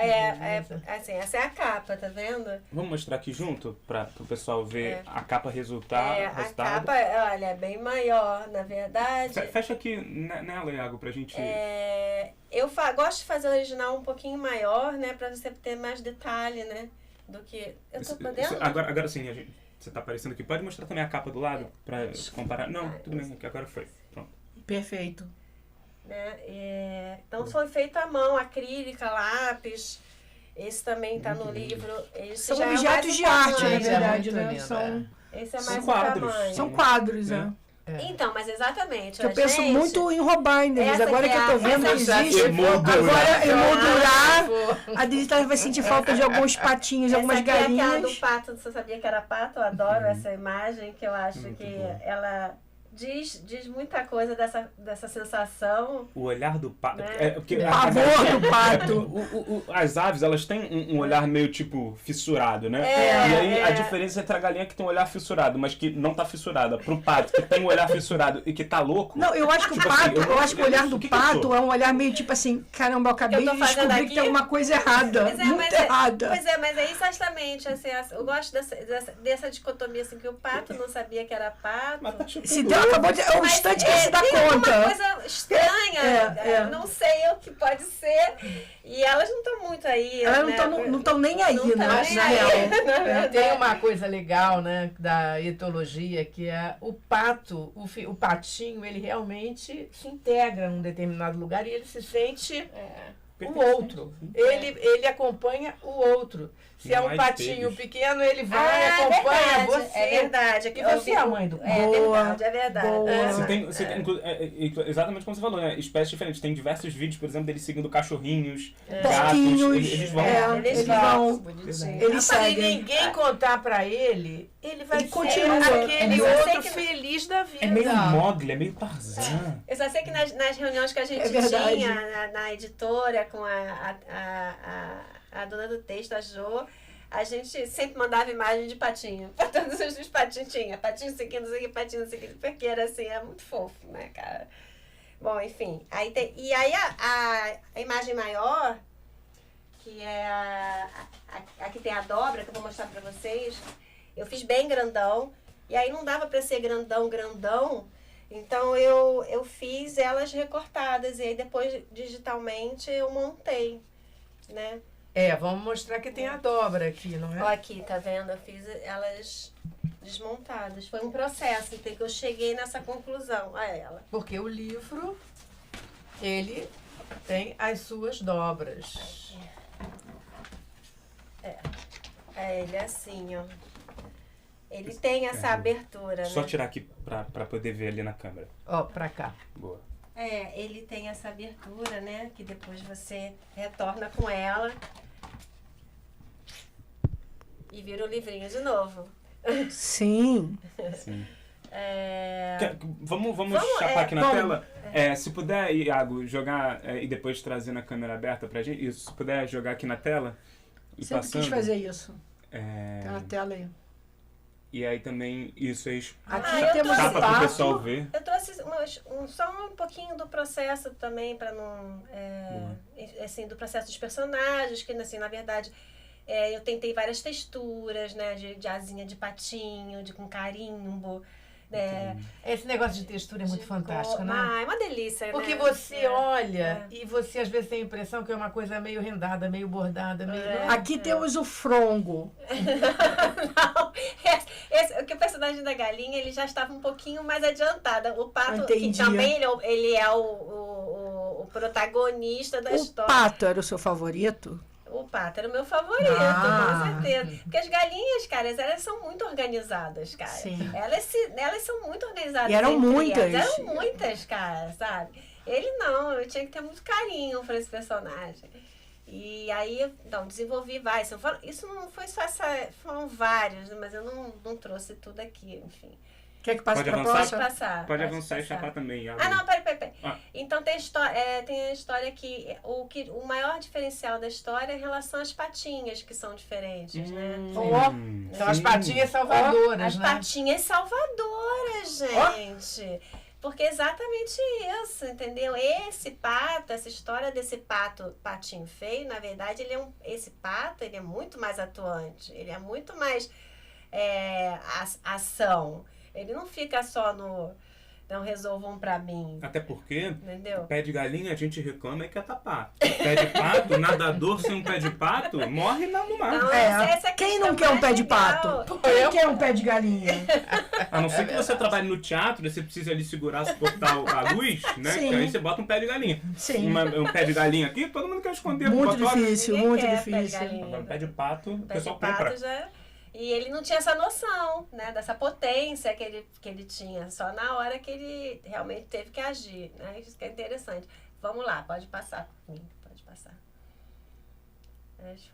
Assim, essa é a capa, tá vendo? Vamos mostrar aqui junto, para o pessoal ver a capa resultado. A capa, olha, é bem maior, na verdade. Fecha aqui nela, Iago, pra gente... Eu gosto de fazer o original um pouquinho maior, né? Pra você ter mais detalhe, né? Do que... Eu tô podendo? Agora sim, você tá aparecendo aqui. Pode mostrar também a capa do lado, pra comparar. Não, tudo bem, que agora foi. Pronto. Perfeito. Né? Então foi feito à mão, acrílica, lápis. Esse também tá no livro. Esse São já é objetos mais de em arte, na tamanho. verdade, muito né? lindo, São, Esse é São mais em quadros. tamanho. são quadros, É. né? Então, mas exatamente. Eu a penso gente- muito em roubar ainda. Essa Agora que que é eu tô a- vendo que essa- existe, Emoldurar. agora emoldurar, a Denise vai sentir falta de alguns patinhos, Essa algumas aqui é aquela do galinhas. pato. Você sabia que era pato? Eu adoro essa imagem, que eu acho Muito que bom. ela diz muita coisa dessa sensação. O olhar do pato... Né? Porque O pavor do pato. as aves, elas têm um olhar meio, tipo, fissurado, né? É, e aí é. a diferença entre a galinha que tem um olhar fissurado, mas que não tá fissurada, pro pato que tem um olhar fissurado e que tá louco... Não, eu acho que o Tipo assim, pato, eu acho que o olhar do o que que eu pato sou? é um olhar meio tipo assim, caramba, eu acabei Eu tô de fazendo descobrir aqui. que tem alguma coisa errada, muito errada. Pois é, mas é exatamente assim, eu gosto dessa dicotomia assim, que o pato não sabia que era pato. Mas tá chupando Se deu, acabou de... É um Mas, instante que se dá tem conta. alguma coisa estranha, É. não sei o que pode ser. E elas não estão muito aí. Elas né? não estão nem aí, Não né? tão Na nem real. aí, na Tem verdade. uma coisa legal, né, da etologia, que é o pato, o patinho, ele realmente se integra num determinado lugar e ele se sente o outro. Ele acompanha o outro. Se é Não um há patinho espelhos. pequeno, ele vai e acompanha você. É verdade. E você é a mãe do pato. É verdade. Boa. Você tem exatamente como você falou, né? Espécies diferentes. Tem diversos vídeos, por exemplo, deles seguindo cachorrinhos, gatos. Porquinhos. Eles vão. Eles vão. Bonitinho. Eles Se seguem. ninguém contar pra ele, ele vai Ele ser continua. aquele Eu sei outro que- feliz da vida. É meio Mogli, é meio Tarzan. Eu só sei que nas reuniões que a gente É verdade. tinha na editora com a dona do texto, a Jo, a gente sempre mandava imagem de patinho. Pra todos os patinhos tinha. Patinho seguindo, patinho seguindo, porque era assim, é muito fofo, né, cara? Bom, enfim. E aí a imagem maior, que é a que tem a dobra, que eu vou mostrar pra vocês, eu fiz bem grandão. E aí não dava pra ser grandão. Então eu fiz elas recortadas e aí depois digitalmente eu montei, né? Vamos mostrar que tem a dobra aqui, não é? Ó, aqui, tá vendo? Eu fiz elas desmontadas. Foi um processo, então que eu cheguei nessa conclusão. Olha ela. Porque o livro, ele tem as suas dobras. Ele é assim, ó. Ele tem essa abertura, Só né? tirar aqui pra poder ver ali na câmera. Ó, pra cá. Boa. Ele tem essa abertura, né? Que depois você retorna com ela. E vira o livrinho de novo. Sim. Sim. É... Vamos Vamos, chapar aqui na vamos. tela? Se puder, Iago, jogar e depois trazer na câmera aberta pra gente. Isso, se puder jogar aqui na tela. E Sempre passando. quis fazer isso. É, Tá na tela aí. E aí também, isso aí. Aqui eu temos tô- o Chapa pro pato. pessoal ver. Eu trouxe só um pouquinho do processo também, para não. Assim, do processo dos personagens, que, assim, na verdade, eu tentei várias texturas, né? De asinha de patinho, com carimbo. Esse negócio de textura é muito fantástico, né? É uma delícia, Porque né? você olha e você às vezes tem a impressão que é uma coisa meio rendada, meio bordada, meio... Aqui temos o frongo. Não, que o personagem da galinha ele já estava um pouquinho mais adiantado. O pato, que Entendi. também ele é o protagonista da O história. pato era o seu favorito? O pato era o meu favorito, Ah. com certeza. Porque as galinhas, cara, elas são muito organizadas, cara. Sim. Elas são muito organizadas. E eram entre muitas. elas. Eram muitas, cara, sabe? Ele não, eu tinha que ter muito carinho para esse personagem. E aí, então, desenvolvi vários. Isso não foi só foram vários, mas eu não trouxe tudo aqui, enfim. Quer que passe Pode para a avançar? próxima? Passar. Pode avançar e passar. chapar também. Ah, não, peraí. Ah. Então tem a história que o maior diferencial da história é em relação às patinhas, que são diferentes, né? São as patinhas salvadoras, As né? patinhas salvadoras, gente. Porque é exatamente isso, entendeu? Esse pato, essa história desse patinho feio, na verdade, esse pato, ele é muito mais atuante. Ele é muito mais ação. Ele não fica só no não resolvam pra mim, Até porque entendeu? pé de galinha a gente reclama e quer tapar. Pé de pato, nadador sem um pé de pato, morre no mar. Não, É, essa é a quem questão não quer um mais pé de legal. pato? Quem quer um pé de galinha? A não ser que você trabalhe no teatro, você precisa ali segurar, suportar a luz, né? Sim. Que aí você bota um pé de galinha. Sim. Um pé de galinha aqui, todo mundo quer esconder. Muito bota logo. difícil, Ninguém muito quer pé de difícil. galinha. Agora, um pé de pato, o Pé de pessoal pato compra. já... E ele não tinha essa noção, né? Dessa potência que ele tinha. Só na hora que ele realmente teve que agir, né? Isso que é interessante. Vamos lá, pode passar por mim. Pode passar.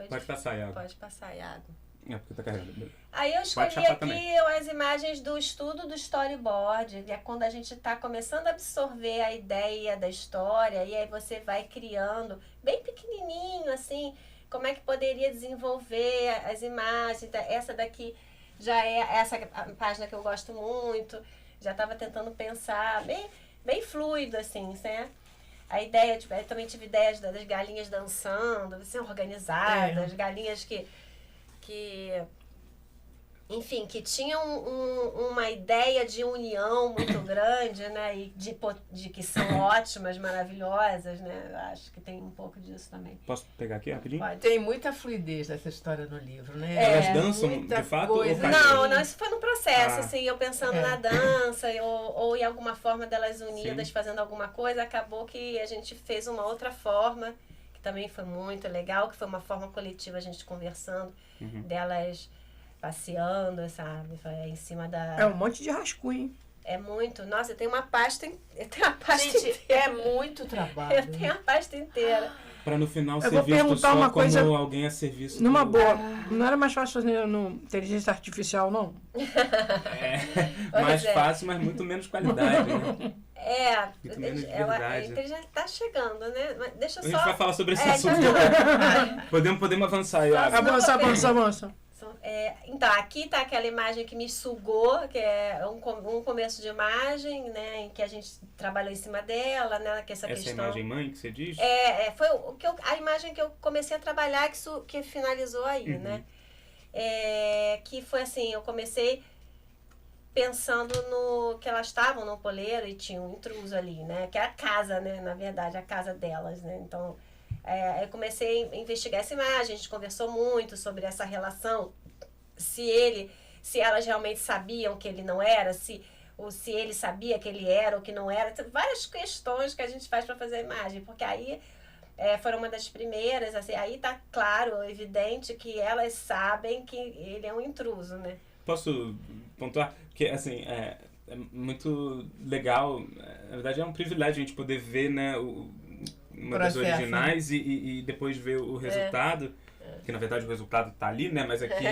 Pode passar, Iago. Pode passar, Iago. É porque tá carregando. Aí eu escolhi chapar aqui também. as imagens do estudo do storyboard, que é quando a gente está começando a absorver a ideia da história, e aí você vai criando, bem pequenininho, assim, como é que poderia desenvolver as imagens. Essa daqui já é essa página que eu gosto muito, já estava tentando pensar, bem fluido, assim, né? A ideia, eu também tive ideias das galinhas dançando, assim, organizadas, galinhas que enfim, que tinham uma ideia de união muito grande, né? E de que são ótimas, maravilhosas, né? Eu acho que tem um pouco disso também. Posso pegar aqui rapidinho? Pode. Tem muita fluidez nessa história no livro, né? Elas dançam, muita de fato, coisa. ou faz- Não, isso foi no processo, Ah. assim, eu pensando É. na dança, ou em alguma forma delas unidas Sim. fazendo alguma coisa, acabou que a gente fez uma outra forma, que também foi muito legal, que foi uma forma coletiva, a gente conversando, delas passeando, sabe? Foi em cima da... É um monte de rascunho, hein? É muito. Nossa, eu tenho uma pasta Gente, inteira. é muito trabalho. Eu tenho a pasta inteira. Pra no final Eu ser vou visto perguntar só uma como coisa alguém a serviço Numa do... boa. Não era mais fácil fazer no inteligência artificial, não? Mais é. fácil, mas muito menos qualidade, né? Muito menos A verdade. inteligência tá chegando, né? Mas deixa A eu gente só... vai falar sobre esse É, assunto. Podemos avançar, Iago. Avança, avança, avança. Então, aqui tá aquela imagem que me sugou, que é um começo de imagem, né? Em que a gente trabalhou em cima dela, né? Que essa Essa questão... imagem mãe que você diz? Foi a imagem que eu comecei a trabalhar, que finalizou aí, né? Que foi assim, eu comecei pensando no que elas estavam no poleiro e tinha um intruso ali, né? Que é a casa, né? Na verdade, a casa delas, né? Então, eu comecei a investigar essa imagem, a gente conversou muito sobre essa relação, se elas realmente sabiam que ele não era, ou se ele sabia que ele era ou que não era. Várias questões que a gente faz para fazer a imagem, porque aí foram uma das primeiras, assim, aí tá claro, evidente que elas sabem que ele é um intruso, né? Posso pontuar? Porque, assim, é muito legal, na verdade é um privilégio a gente poder ver, né, uma das Processo, originais e depois ver o resultado, que na verdade o resultado tá ali, né, mas aqui,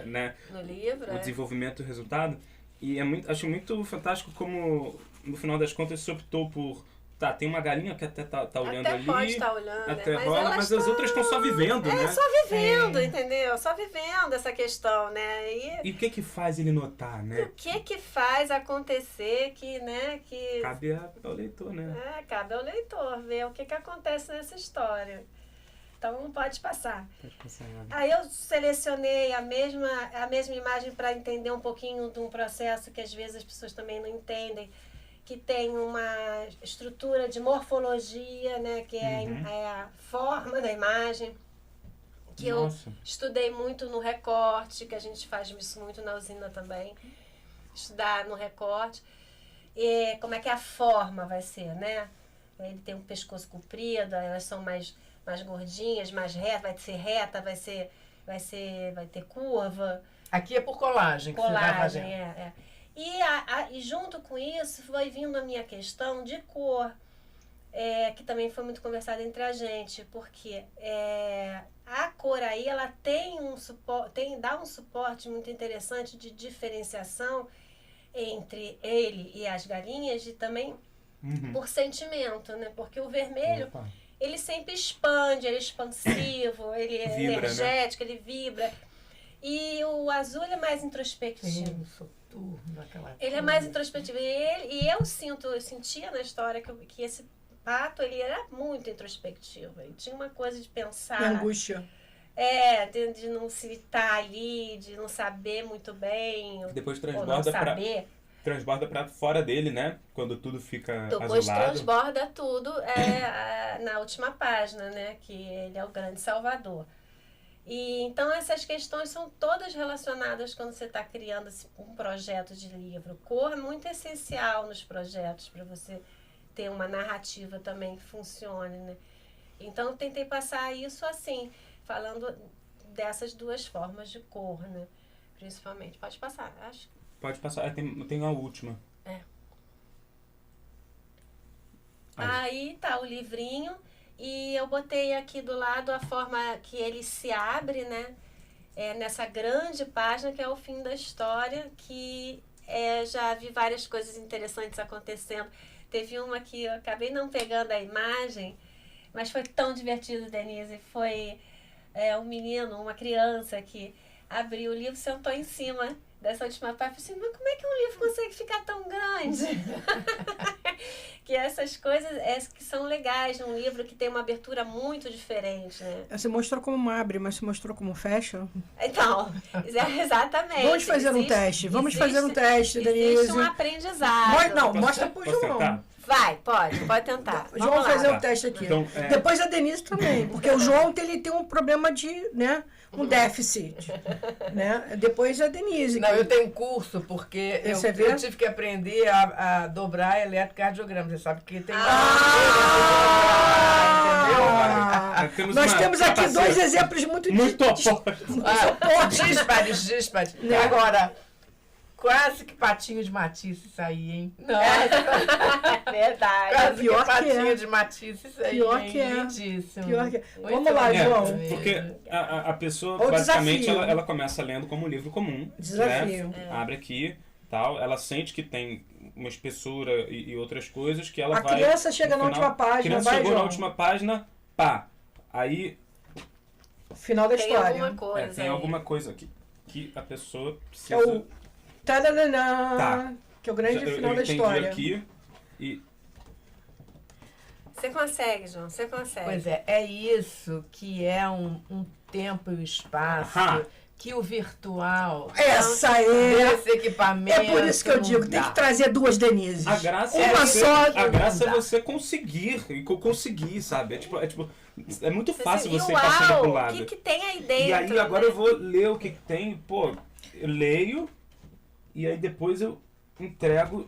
né, No livro, o desenvolvimento do resultado. E acho muito fantástico como, no final das contas, se optou por... Tá, tem uma galinha que até tá olhando até ali. pode estar olhando, Até mas rola, elas mas as outras estão só vivendo, né? só vivendo, entendeu? Só vivendo essa questão, né? E o que faz ele notar, né? O que faz acontecer que, né, que... Cabe ao leitor, né? Cabe ao leitor ver o que acontece nessa história. Então, não pode passar. Pode passar, Iago. Aí eu selecionei a mesma imagem para entender um pouquinho de um processo que às vezes as pessoas também não entendem, que tem uma estrutura de morfologia, né, que é a forma da imagem, que Nossa. eu estudei muito no recorte, que a gente faz isso muito na usina também, estudar no recorte, e como é que a forma vai ser, né? Ele tem um pescoço comprido, elas são mais gordinhas, mais reta, vai ser reta, vai ter curva. Aqui é por colagem que você vai Colagem, fazendo. E junto com isso foi vindo a minha questão de cor, que também foi muito conversada entre a gente, porque a cor aí ela tem dá um suporte muito interessante de diferenciação entre ele e as galinhas e também por sentimento, né? Porque o vermelho, Opa. ele sempre expande, ele é expansivo, ele é Vibra, energético, ele vibra. E o azul é mais introspectivo. Sim, soturno, aquela Ele é mais introspectivo. E eu sentia na história que esse pato, ele era muito introspectivo. Ele tinha uma coisa de pensar. Que angústia. De não se estar ali, de não saber muito bem. Depois ou não transborda pra, saber. transborda pra fora dele, né? Quando tudo fica Depois azulado. transborda tudo na última página, né? Que ele é o grande salvador. E então essas questões são todas relacionadas quando você está criando um projeto de livro. Cor é muito essencial nos projetos para você ter uma narrativa também que funcione, né? Então eu tentei passar isso assim, falando dessas duas formas de cor, né? Principalmente. Pode passar, acho. Pode passar. Tem a última. Aí tá o livrinho. E eu botei aqui do lado a forma que ele se abre, né? Nessa grande página que é o fim da história, que já vi várias coisas interessantes acontecendo. Teve uma que eu acabei não pegando a imagem, mas foi tão divertido, Denise. Foi um menino, uma criança que abriu o livro, sentou em cima dessa última página e falou assim, mas como é que um livro consegue ficar tão grande? Que essas coisas que são legais num livro que tem uma abertura muito diferente, né? Você mostrou como abre, mas você mostrou como fecha? Então, exatamente. Vamos fazer um teste. Vamos fazer um teste, Denise. Existe um aprendizado. Não, mostra pro Posso João. tentar? Vai, pode tentar. João Vamos vai fazer lá. o teste aqui. Então, Depois a Denise também, porque o João ele tem um problema de, né, um déficit, né? Depois a Denise. Não, eu tenho curso, porque eu tive que aprender a dobrar eletrocardiograma. Você sabe que tem entendeu? Nós temos aqui dois exemplos muito díspares. Agora, quase que patinho de Matisse isso aí, hein? Nossa. Verdade. Quase Pior que patinho que é. de Matisse isso aí, Pior hein? que é. Lindíssimo. Pior que é. Muito Vamos lá, bom. João. Porque a pessoa, O basicamente, desafio. ela começa lendo como um livro comum. Desafio. Né? Abre aqui, tal. Ela sente que tem uma espessura e outras coisas que ela A vai... criança chega na última página, A criança vai, chegou João. na última página, pá. Aí Final da Tem história. alguma coisa tem aí. alguma coisa aqui que a pessoa Que precisa... é o taranana, Tá. que é o grande Eu final da entendi história. aqui e... Você consegue, João, você consegue. Pois é isso que é um tempo e um espaço Aham. que o virtual Essa é. esse equipamento É por isso que eu digo, não tem dá. que trazer duas Denises. A graça Uma só. a graça é Não dá. você conseguir, sabe? É muito fácil E você ir passando pro uau, lado. o que tem aí dentro? E aí agora né? eu vou ler o que tem, pô, eu leio e aí depois eu entrego.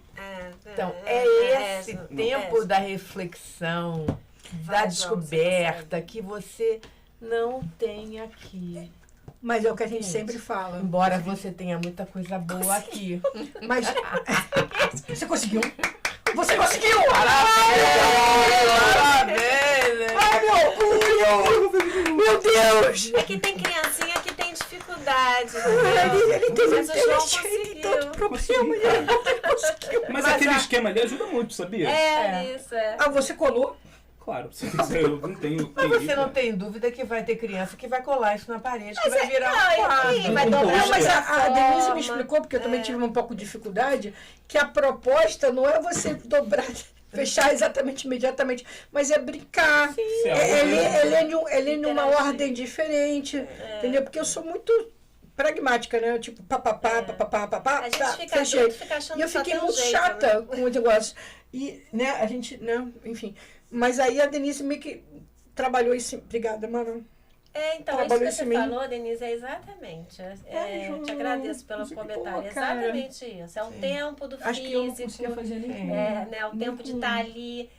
Então, esse resto, tempo resto. da reflexão, Vai, da João, descoberta que você não tem aqui. Mas é o que a gente sempre fala. Embora você tenha muita coisa boa aqui. Mas. Você conseguiu? Você conseguiu! Parabéns! Ai, meu orgulho! Meu Deus! É que tem criancinha que tem dificuldade. Ele tem Mas o João tanto conseguiu. problema. Ele conseguiu. Mas aquele esquema ali ajuda muito, sabia? Isso, é. Ah, você colou? Claro, se quiser, eu não tenho. Mas você não tem dúvida que vai ter criança que vai colar isso na parede, que vai virar não, um quadro. e vai Um dobrar pôster. Mas a Denise me forma. explicou, porque eu também tive um pouco de dificuldade, que a proposta não é você dobrar, fechar exatamente, imediatamente, mas é brincar. Ele é numa Interagir. ordem diferente, entendeu? Porque eu sou muito pragmática, né? Tipo, papapá, papapá, A gente tá, fica fechei. adulto, fica achando E eu que só fiquei tem um muito jeito, chata né? com o negócio. E, né, a gente, né, enfim. Mas aí a Denise meio que trabalhou isso. Obrigada, mano. Então, Trabalhou isso que isso você em mim. falou, Denise, é exatamente. Ai, João, Te agradeço pelo isso que comentário. boa, cara. Exatamente isso. É o tempo do Acho que eu não físico. conseguia fazer nem Né, o tempo de estar ali.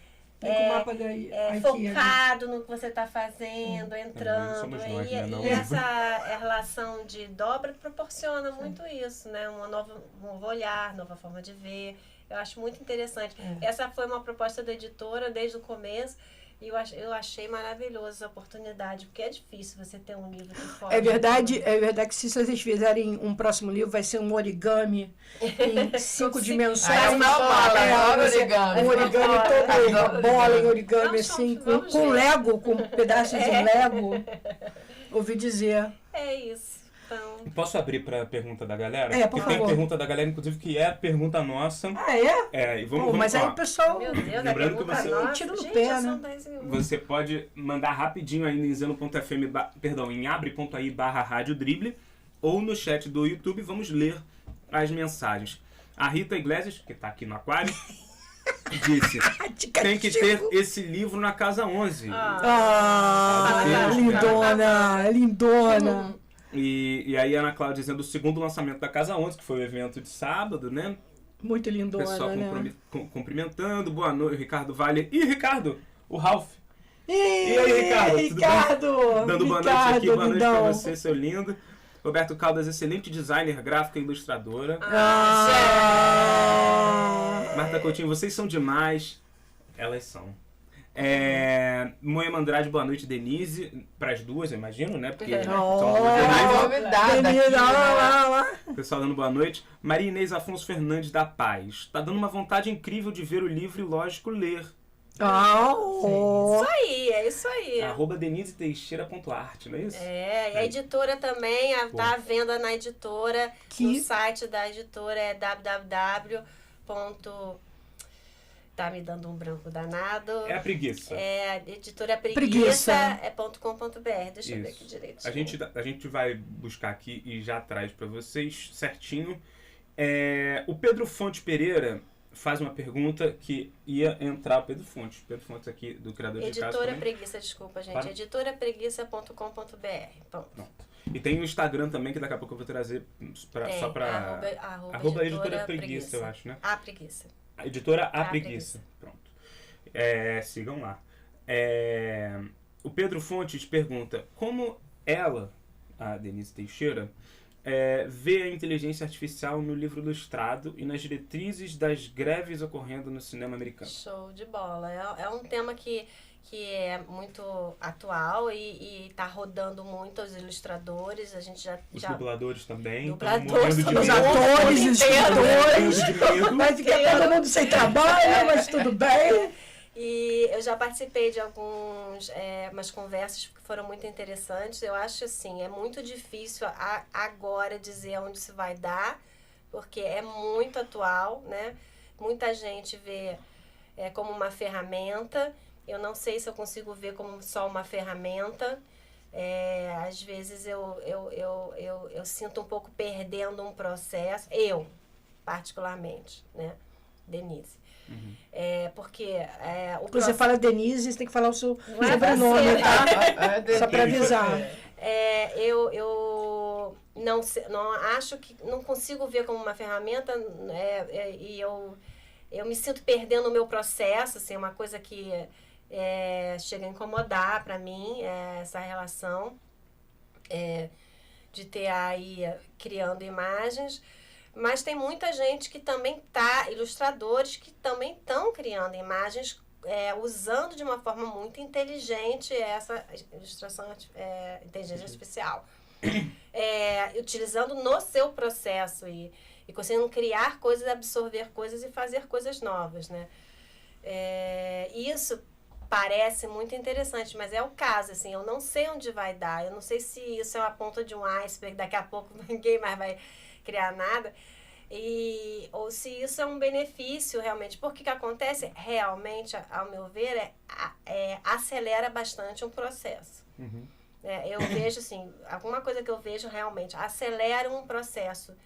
com o mapa daí. aqui, Focado no que você está fazendo, entrando. somos nós, E, né, não? e essa relação de dobra proporciona muito isso, né? Um novo olhar, nova forma de ver. Eu acho muito interessante. Essa foi uma proposta da editora desde o começo. E eu achei maravilhosa essa oportunidade, porque é difícil você ter um livro que foge. É verdade que se vocês fizerem um próximo livro, vai ser um origami em 5 dimensões. Ah, uma bola, origami. Um origami todo, uma bola em origami, assim, com Lego, com pedaços de Lego. Ouvi dizer. É isso. Então... Posso abrir para a pergunta da galera? Por Porque favor. tem pergunta da galera, inclusive, que é a pergunta nossa. Ah, é? É, e vamos Mas aí ó, o pessoal... Meu Deus, Lembrando que você- Tira no gente, pé, já né? são 10 minutos. Você pode mandar rapidinho aí em zeno.fm, em abre.ai/radiodrible ou no chat do YouTube, vamos ler as mensagens. A Rita Iglesias, que está aqui no aquário, disse: tem que ter esse livro na casa 11. Ah, lindona, lindona. E aí a Ana Cláudia dizendo o segundo lançamento da Casa 11, que foi o evento de sábado, né? Muito O lindona, pessoal né? cumprimentando. Boa noite, Ricardo Vale. Ih, Ricardo, o Ralph. E aí, Ricardo, tudo bem? Ricardo, Dando boa noite Ricardo, aqui, boa noite pra lindão. você, seu lindo. Roberto Caldas, excelente designer, gráfica e ilustradora. Marta Coutinho, vocês são demais. Elas são. Moema Andrade, boa noite, Denise. Para as duas, eu imagino, né? Porque são duas Denise. Convidada Denise, aqui, lá. O pessoal dando boa noite. Maria Inês Afonso Fernandes da Paz. Tá dando uma vontade incrível de ver o livro e, lógico, ler. É isso aí. @denisiteixeira.art, não é isso? E a editora também, tá à venda na editora, no site da editora é www. Tá me dando um branco danado. É a preguiça. Editora Preguiça. .com.br. Deixa eu ver aqui direito. A gente vai buscar aqui e já traz para vocês certinho. O Pedro Fontes Pereira faz uma pergunta que ia entrar. Pedro Fontes aqui do Criador de Casa. Editora Preguiça, desculpa, gente. Claro. Editorapreguiça.com.br. Pronto. E tem o Instagram também, que daqui a pouco eu vou trazer só para arroba Editora Preguiça, eu acho, né? A Preguiça. Editora A Preguiça. Pronto. Sigam lá. O Pedro Fontes pergunta como ela, a Denise Teixeira, vê a inteligência artificial no livro ilustrado e nas diretrizes das greves ocorrendo no cinema americano. Show de bola. É um tema que é muito atual e está rodando muito os ilustradores. A gente Os dubladores também. Dubladores, Os atores, os escritores. Vai ficar todo mundo sem trabalho, mas tudo bem. E eu já participei de umas conversas que foram muito interessantes. Eu acho assim, é muito difícil agora dizer onde isso vai dar, porque é muito atual, né? Muita gente vê como uma ferramenta. Eu não sei se eu consigo ver como só uma ferramenta. Às vezes eu sinto um pouco perdendo um processo. Eu, particularmente, né? Denise. Porque Você fala Denise, você tem que falar o seu é sobrenome, tá? Só para avisar. Eu não acho que não consigo ver como uma ferramenta, e eu me sinto perdendo o meu processo, assim, uma coisa que chega a incomodar para mim, essa relação de ter aí criando imagens. Mas tem muita gente que também ilustradores que também estão criando imagens usando de uma forma muito inteligente essa ilustração, inteligência artificial. Utilizando no seu processo e conseguindo criar coisas, absorver coisas e fazer coisas novas, né? Isso parece muito interessante, mas é o caso, assim, eu não sei onde vai dar, eu não sei se isso é uma ponta de um iceberg, daqui a pouco ninguém mais vai criar nada, ou se isso é um benefício realmente, porque o que acontece realmente, ao meu ver, acelera bastante um processo. Eu vejo assim, alguma coisa que eu vejo realmente acelera um processo,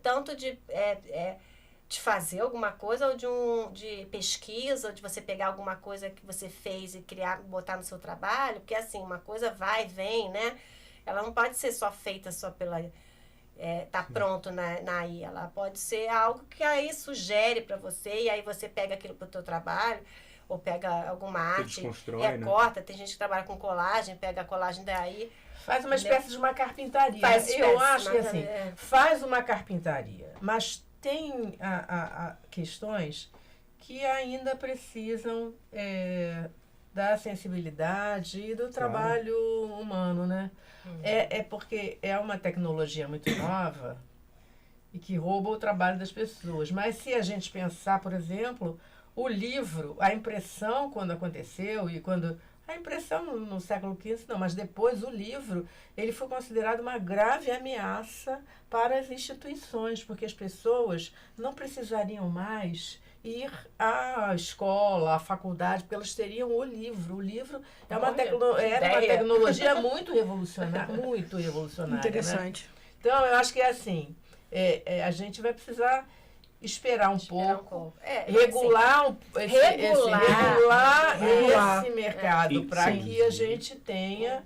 tanto de fazer alguma coisa, ou de pesquisa, ou de você pegar alguma coisa que você fez e botar no seu trabalho, porque assim, uma coisa vai e vem, né? Ela não pode ser só feita só pela... tá pronto na AI, ela pode ser algo que aí sugere para você, e aí você pega aquilo para o teu trabalho, ou pega alguma arte, corta, tem gente que trabalha com colagem, pega a colagem daí. Faz uma espécie de uma carpintaria. Eu acho que assim, faz uma carpintaria, mas tem questões que ainda precisam da sensibilidade e do trabalho humano, né? É porque é uma tecnologia muito nova e que rouba o trabalho das pessoas. Mas se a gente pensar, por exemplo, o livro, a impressão quando aconteceu e quando... A impressão no século XV, não, mas depois o livro, ele foi considerado uma grave ameaça para as instituições, porque as pessoas não precisariam mais ir à escola, à faculdade, porque elas teriam o livro. O livro é uma, era uma tecnologia muito revolucionária, Interessante. Né? Então, eu acho que é assim, a gente vai precisar esperar um pouco. Regular esse mercado para que a gente tenha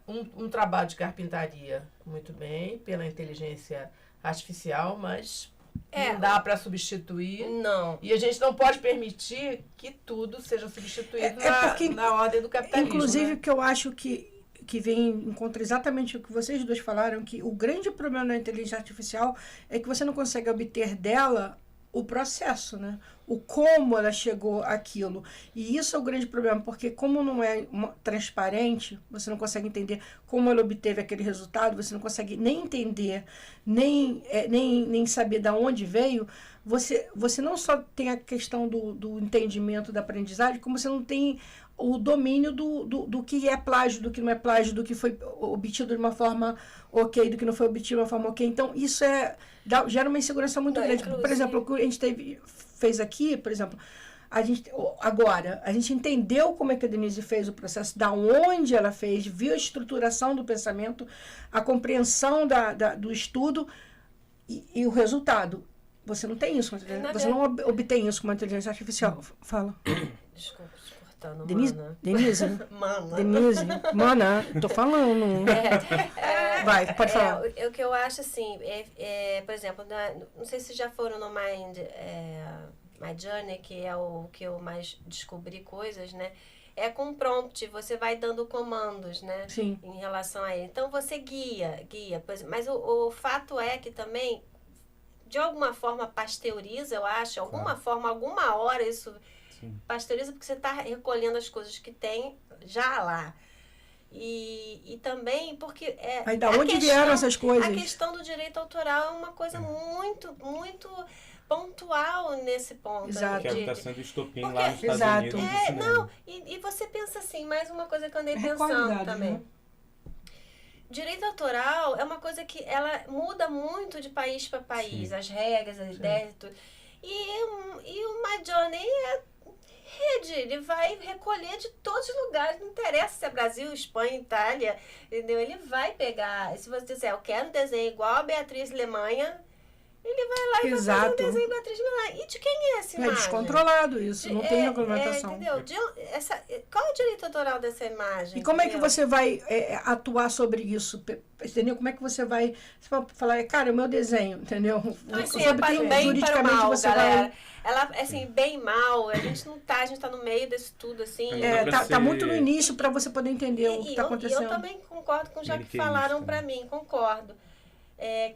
um trabalho de carpintaria muito bem pela inteligência artificial, mas não dá para substituir. Não. E a gente não pode permitir que tudo seja substituído na ordem do capitalismo. Inclusive, né? que eu acho que vem em contra exatamente o que vocês dois falaram, que o grande problema da inteligência artificial é que você não consegue obter dela o processo, né? O como ela chegou àquilo. E isso é o grande problema, porque como não é transparente, você não consegue entender como ela obteve aquele resultado, você não consegue nem entender, nem saber de onde veio, você não só tem a questão do entendimento da aprendizagem, como você não tem o domínio do que é plágio, do que não é plágio, do que foi obtido de uma forma ok, do que não foi obtido de uma forma ok. Então, isso gera uma insegurança muito grande. Inclusive... Por exemplo, o que a gente fez aqui, por exemplo, a gente entendeu como é que a Denise fez o processo, da onde ela fez, viu a estruturação do pensamento, a compreensão do estudo e o resultado. Você não tem isso, você não obtém isso com uma inteligência artificial. Fala. Desculpa. Denise, Mana, tô falando. Vai, pode falar. O que eu acho assim, por exemplo, não sei se já foram no My Journey, que é o que eu mais descobri coisas, né? É com prompt, você vai dando comandos, né? Sim. Em relação a ele. Então você guia. Mas o fato é que também, de alguma forma, pasteuriza, eu acho, alguma hora isso... pasteuriza, porque você está recolhendo as coisas que tem já lá. E também porque... Aí da onde vieram essas coisas? A questão do direito autoral é uma coisa muito, muito pontual nesse ponto. Exato. Que está sendo estopim lá nos Estados Unidos. E você pensa assim, mais uma coisa que eu andei pensando também. Né? Direito autoral é uma coisa que ela muda muito de país para país, as regras, as ideias e tudo. E o My Journey rede, ele vai recolher de todos os lugares, não interessa se é Brasil, Espanha, Itália, entendeu? Ele vai pegar, se você disser, eu quero um desenho igual a Beatriz Lemanha, ele vai lá e vai fazer um desenho Beatriz Lemanha. E de quem é essa imagem? É descontrolado isso, não tem regulamentação. Entendeu? Qual é o direito autoral dessa imagem? E como é que você vai atuar sobre isso? Entendeu? Como é que você vai falar, cara, é o meu desenho, entendeu? Então, assim, é para o bem e para o mal, galera. Ela, assim, bem e mal, a gente tá no meio disso tudo, assim. Tá muito no início para você poder entender o que está acontecendo. E eu também concordo com já que falaram para mim, concordo.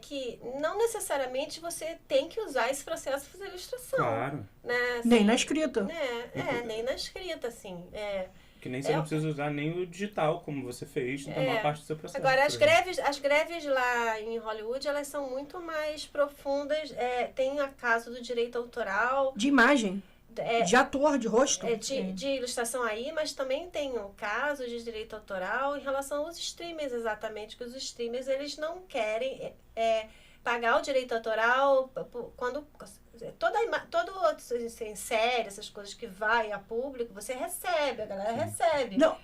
Que não necessariamente você tem que usar esse processo para fazer ilustração. Claro. Né? Assim, nem na escrita. Nem na escrita, assim. Que nem você não precisa usar nem o digital, como você fez, na maior parte do seu processo. Agora, as greves lá em Hollywood, elas são muito mais profundas. Tem a caso do direito autoral. De imagem. De ator, de rosto. De ilustração aí, mas também tem o caso de direito autoral em relação aos streamers, exatamente, que os streamers, eles não querem pagar o direito autoral quando... Todo assim, série, essas coisas que vai a público, você recebe, a galera recebe. Não,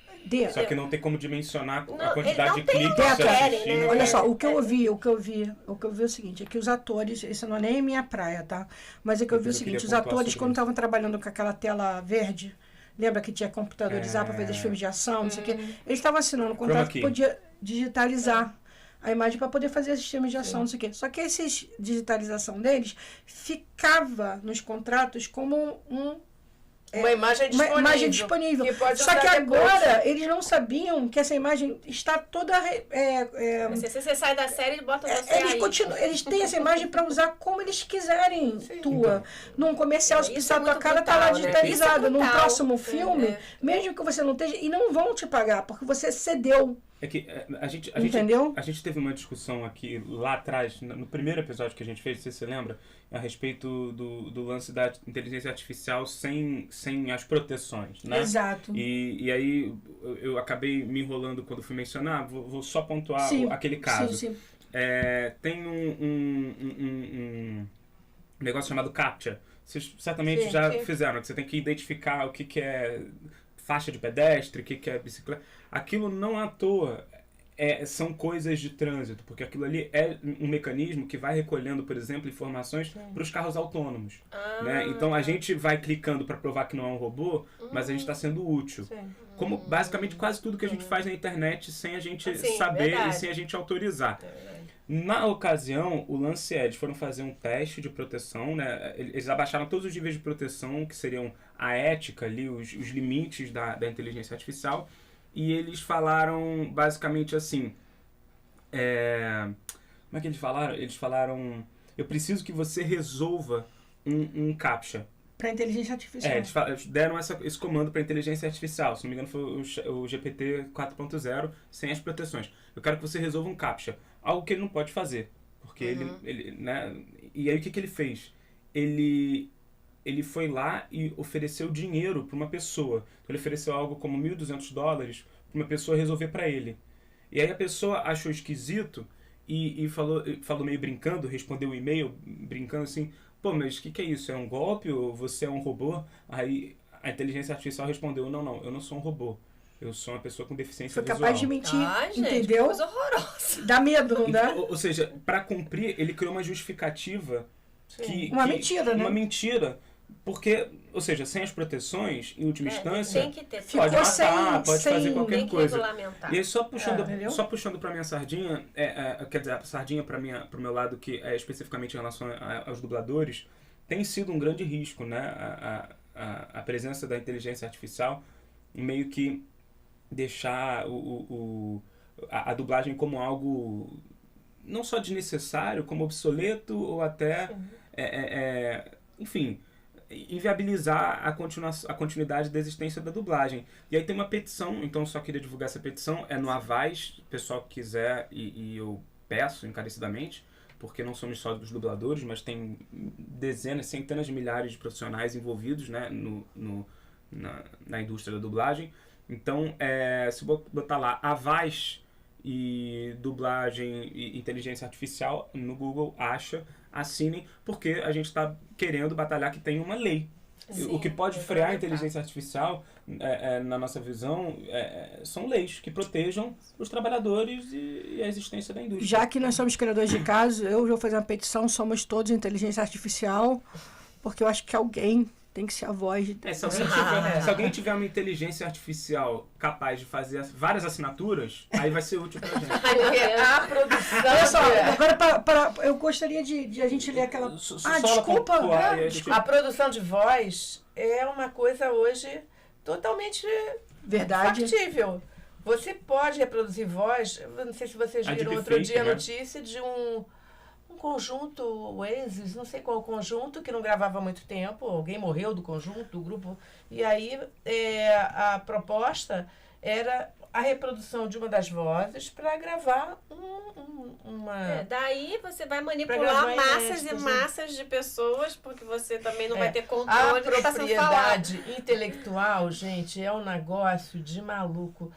só que não tem como dimensionar a quantidade de cliques que você assistir. Né? Olha só, o que eu vi é o seguinte, é que os atores, isso não é nem minha praia, tá? Mas é que eu vi o seguinte, os atores, quando estavam trabalhando com aquela tela verde, lembra que tinha computadorização para fazer os filmes de ação, não sei o quê, eles estavam assinando um contrato que podia digitalizar a imagem para poder fazer sistemas de ação, não sei o quê. Só que essa digitalização deles ficava nos contratos como Uma imagem disponível. Uma imagem disponível. Que pode Só que usar agora depois. eles não sabiam que essa imagem está toda... Mas se você sai da série, bota você eles, aí. eles têm essa imagem para usar como eles quiserem, tua. Num comercial, se Isso precisar é tua muito cara, tá lá brutal, né? digitalizado. Isso é Num brutal. próximo filme, mesmo que você não esteja... E não vão te pagar, porque você cedeu. É que Entendeu? A gente teve uma discussão aqui lá atrás, no primeiro episódio que a gente fez, não sei se você lembra, a respeito do lance da inteligência artificial sem as proteções, né? Exato. E aí eu acabei me enrolando quando fui mencionar, vou só pontuar Sim, aquele caso. Sim. Tem um negócio chamado CAPTCHA. Vocês certamente Sim, já sim. fizeram, que você tem que identificar o que é faixa de pedestre, o que é bicicleta. Aquilo não à toa são coisas de trânsito, porque aquilo ali é um mecanismo que vai recolhendo, por exemplo, informações para os carros autônomos. Né? Então a gente vai clicando para provar que não é um robô, mas a gente está sendo útil. Sim. Como basicamente quase tudo que a gente faz na internet sem a gente Sim, saber verdade. e sem a gente autorizar. É verdade. Na ocasião, o lance eles foram fazer um teste de proteção, né? Eles abaixaram todos os níveis de proteção, que seriam a ética ali, os limites da inteligência artificial, e eles falaram basicamente assim, como é que eles falaram? Eles falaram, eu preciso que você resolva um CAPTCHA. Para inteligência artificial. Eles deram esse comando para inteligência artificial, se não me engano foi o GPT 4.0, sem as proteções. Eu quero que você resolva um CAPTCHA, algo que ele não pode fazer, porque ele né? E aí o que ele fez? Ele foi lá e ofereceu dinheiro para uma pessoa. Então ele ofereceu algo como $1.200 para uma pessoa resolver para ele. E aí a pessoa achou esquisito e falou meio brincando, respondeu o e-mail brincando assim, pô, mas o que é isso? É um golpe ou você é um robô? Aí a inteligência artificial respondeu, não, eu não sou um robô. Eu sou uma pessoa com deficiência Foi visual. capaz de mentir, Ai, gente, entendeu? que coisa horrorosa. Dá medo, não dá? Então, ou seja, para cumprir, ele criou uma justificativa Uma mentira, né? Uma mentira. Porque, ou seja, sem as proteções, em última instância, Tem que ter. pode Ficou matar, pode sem- fazer qualquer Tem que coisa. regulamentar. E aí, só entendeu? puxando para minha sardinha, quer dizer, a sardinha para o meu lado, que é especificamente em relação aos dubladores, tem sido um grande risco, né? A presença da inteligência artificial em meio que deixar a dublagem como algo não só desnecessário, como obsoleto ou até, enfim, inviabilizar a continuidade da existência da dublagem. E aí tem uma petição, então eu só queria divulgar essa petição, é no Avaz, o pessoal que quiser, e eu peço encarecidamente, porque não somos só dos dubladores, mas tem dezenas, centenas de milhares de profissionais envolvidos, né, na indústria da dublagem. Então, se botar lá Avaz e dublagem e inteligência artificial no Google, assinem, porque a gente está querendo batalhar que tem uma lei. Sim, O que pode frear a inteligência artificial, na nossa visão, são leis que protejam os trabalhadores e a existência da indústria. Já que nós somos criadores de casos, eu vou fazer uma petição, somos todos inteligência artificial, porque eu acho que alguém tem que ser a voz de... Se alguém tiver uma inteligência artificial capaz de fazer várias assinaturas, aí vai ser útil pra gente. Porque a produção... Olha só, agora eu gostaria de a gente ler aquela... Desculpa. A produção de voz é uma coisa hoje totalmente Verdade. factível. Você pode reproduzir voz, eu não sei se vocês viram outro dia a notícia de um conjunto Oasis, não sei qual conjunto, que não gravava há muito tempo, alguém morreu do conjunto, do grupo, e aí a proposta era a reprodução de uma das vozes para gravar uma... Daí você vai manipular massas e massas de pessoas, porque você também não vai ter controle do que está sendo falado. A propriedade intelectual, gente, é um negócio de maluco.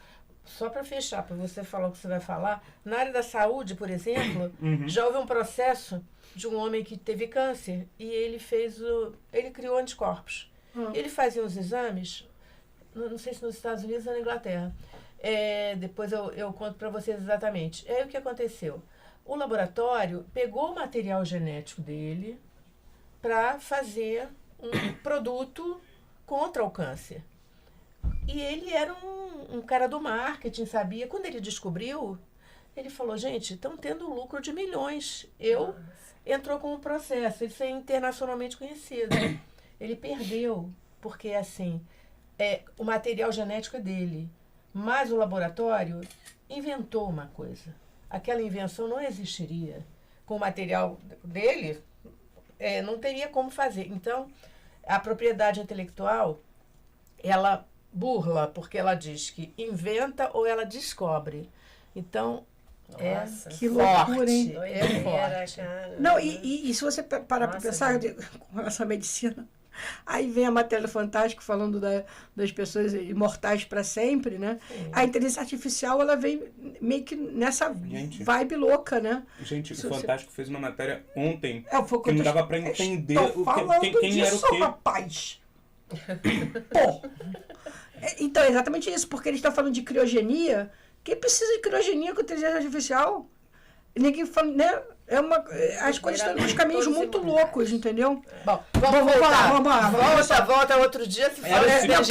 Só para fechar, para você falar o que você vai falar, na área da saúde, por exemplo, já houve um processo de um homem que teve câncer e ele criou anticorpos. Ele fazia os exames, não sei se nos Estados Unidos ou na Inglaterra. Depois eu conto para vocês exatamente. Aí o que aconteceu? O laboratório pegou o material genético dele para fazer um produto contra o câncer. E ele era um cara do marketing, sabia? Quando ele descobriu, ele falou, gente, estão tendo lucro de milhões. Entrou com um processo, isso é internacionalmente conhecido. Ele perdeu porque assim, o material genético é dele, mas o laboratório inventou uma coisa. Aquela invenção não existiria. Com o material dele, não teria como fazer. Então, a propriedade intelectual, ela burla, porque ela diz que inventa ou ela descobre. Então, Nossa, que loucura, hein? É forte. Cara. Não, e se você parar para pensar com relação à medicina, aí vem a matéria fantástica falando das pessoas imortais para sempre, né? Sim. A inteligência artificial, ela vem meio que nessa vibe louca, né? Gente, o Fantástico fez uma matéria ontem Foi que não dava pra entender quem era o quê. Rapaz. Pô. Então, é exatamente isso, porque eles estão falando de criogenia. Quem precisa de criogenia com inteligência artificial? Ninguém fala, né? As coisas estão nos caminhos muito loucos, entendeu? Bom, vamos lá. Volta outro dia se fala. Era o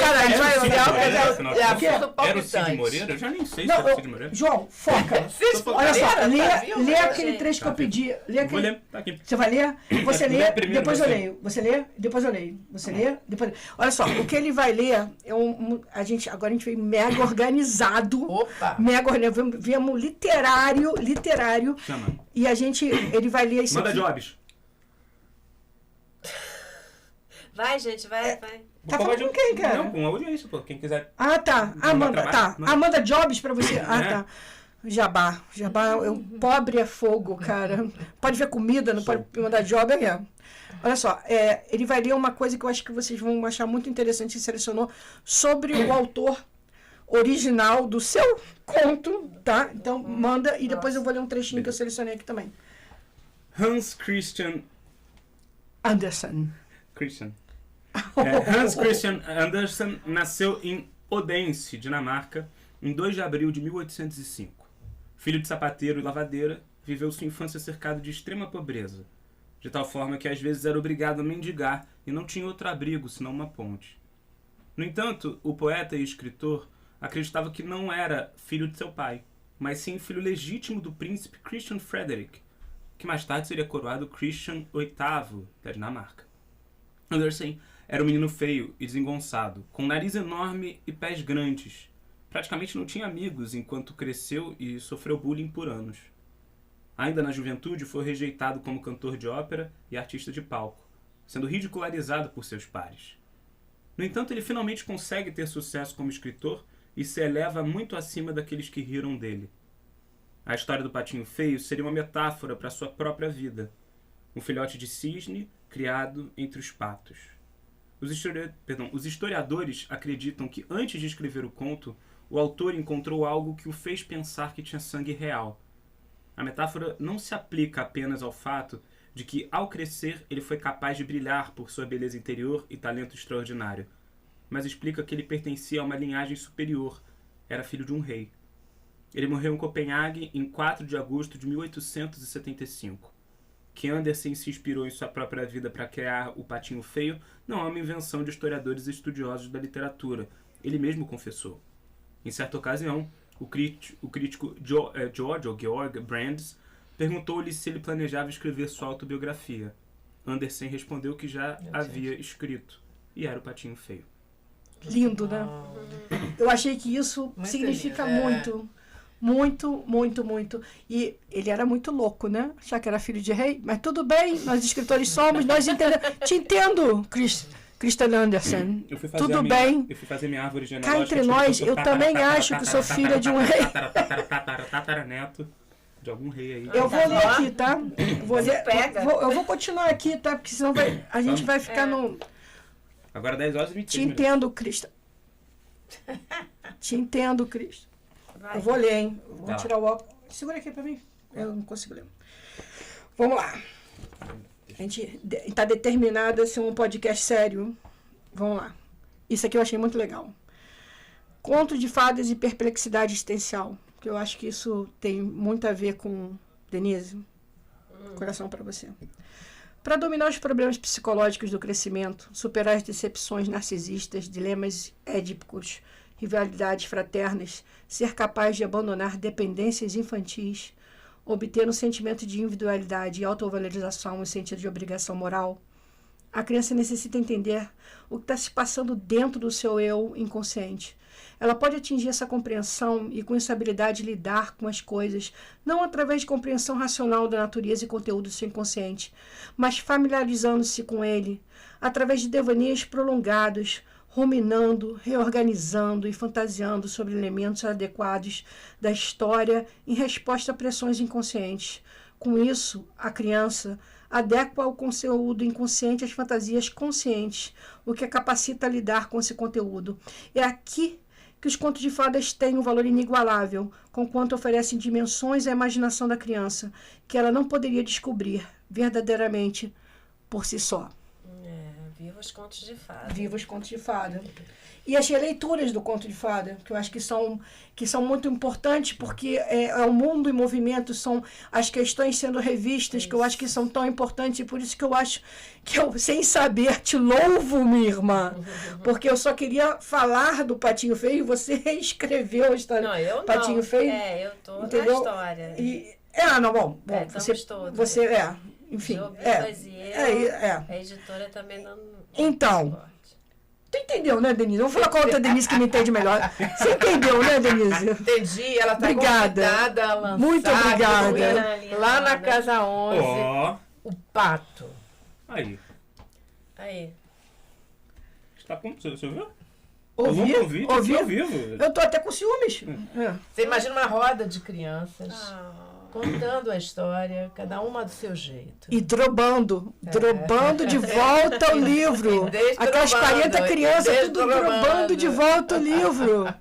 Cid Moreira? Eu já nem sei se era o Cid Moreira. João, foca. Olha só, lê aquele trecho que eu pedi. Vou ler, tá aqui. Você vai ler? Você lê, depois eu leio. Você lê, depois eu leio. Você lê, depois eu leio. Olha só, o que ele vai ler é agora a gente veio mega organizado. Opa! Viemos literário. Chama. E ele vai ler isso. Manda aqui. jobs. Vai, gente, vai. Tá falando com quem, cara? Não, com a audiência, pô. Quem quiser. Ah, tá. Amanda, tá. Amanda Jobs pra você. Ah, tá. Jabá, pobre é fogo, cara. Pode ver comida, não pode mandar job, Olha só, ele vai ler uma coisa que eu acho que vocês vão achar muito interessante, que selecionou sobre o autor original do seu conto, tá? Então, manda, e depois eu vou ler um trechinho que eu selecionei aqui também. Hans Christian Andersen. Hans Christian Andersen nasceu em Odense, Dinamarca, em 2 de abril de 1805. Filho de sapateiro e lavadeira, viveu sua infância cercado de extrema pobreza, de tal forma que às vezes era obrigado a mendigar e não tinha outro abrigo senão uma ponte. No entanto, o poeta e escritor acreditava que não era filho de seu pai, mas sim filho legítimo do príncipe Christian Frederick, que mais tarde seria coroado Christian VIII da Dinamarca. Andersen era um menino feio e desengonçado, com nariz enorme e pés grandes. Praticamente não tinha amigos enquanto cresceu e sofreu bullying por anos. Ainda na juventude, foi rejeitado como cantor de ópera e artista de palco, sendo ridicularizado por seus pares. No entanto, ele finalmente consegue ter sucesso como escritor e se eleva muito acima daqueles que riram dele. A história do Patinho Feio seria uma metáfora para sua própria vida. Um filhote de cisne criado entre os patos. Os historiadores acreditam que antes de escrever o conto, o autor encontrou algo que o fez pensar que tinha sangue real. A metáfora não se aplica apenas ao fato de que, ao crescer, ele foi capaz de brilhar por sua beleza interior e talento extraordinário, mas explica que ele pertencia a uma linhagem superior, era filho de um rei. Ele morreu em Copenhague em 4 de agosto de 1875. Que Andersen se inspirou em sua própria vida para criar o Patinho Feio não é uma invenção de historiadores e estudiosos da literatura. Ele mesmo confessou. Em certa ocasião, o crítico Georg Brandes perguntou-lhe se ele planejava escrever sua autobiografia. Andersen respondeu que já havia escrito, e era o Patinho Feio. Lindo, né? Eu achei que isso Muito significa lindo, muito. E ele era muito louco, né? Achar que era filho de rei. Mas tudo bem, nós escritores somos, nós entendemos. Te entendo, Christian Andersen. Tudo bem. Eu fui fazer minha árvore genealógica. Cá entre nós, eu também acho que sou filha de um rei. Tataraneto de algum rei aí. Eu vou ler aqui, tá? Eu vou continuar aqui, tá? Porque senão a gente vai ficar no... Agora 10 horas e 23 Te entendo, Cristo. Te entendo, Cristo. Eu vou ler, hein? Vou tirar o óculos. Segura aqui pra mim. Eu não consigo ler. Vamos lá. A gente tá determinado a ser um podcast sério. Vamos lá. Isso aqui eu achei muito legal. Conto de fadas e perplexidade existencial. Que eu acho que isso tem muito a ver com Denise. Coração pra você. Para dominar os problemas psicológicos do crescimento, superar as decepções narcisistas, dilemas édipicos, rivalidades fraternas, ser capaz de abandonar dependências infantis, obter um sentimento de individualidade e autovalorização em sentido de obrigação moral, A criança necessita entender o que está se passando dentro do seu eu inconsciente. Ela pode atingir essa compreensão e com essa habilidade lidar com as coisas, não através de compreensão racional da natureza e conteúdo do seu inconsciente, mas familiarizando-se com ele, através de devaneios prolongados, ruminando, reorganizando e fantasiando sobre elementos adequados da história em resposta a pressões inconscientes. Com isso, a criança adequa o conteúdo inconsciente às fantasias conscientes, o que a capacita a lidar com esse conteúdo. É aqui que os contos de fadas têm um valor inigualável, conquanto oferecem dimensões à imaginação da criança, que ela não poderia descobrir verdadeiramente por si só. Viva os contos de fada. Viva os contos de fada. E as releituras do conto de fada, que eu acho que são muito importantes, porque é o mundo em movimento, são as questões sendo revistas, que eu acho que são tão importantes, e por isso que eu acho que eu, sem saber, te louvo, minha irmã, porque eu só queria falar do Patinho Feio, e você reescreveu a história do Patinho Feio. Eu tô entendeu? na história. Bom, estamos todos. Você, enfim. A editora também não... Então... Tu entendeu, né, Denise? Vamos falar com a outra Denise que me entende melhor. Você entendeu, né, Denise? Entendi, ela está obrigada. Convidada a lançar. Muito obrigada. Lá na Casa 11, o Pato. Aí. Está com... Você ouviu? Ouvi. Ao vivo. Eu tô até com ciúmes. Você imagina uma roda de crianças contando a história, cada uma do seu jeito. E drobando de volta o livro. Aquelas 40 crianças, tudo drobando de volta o livro.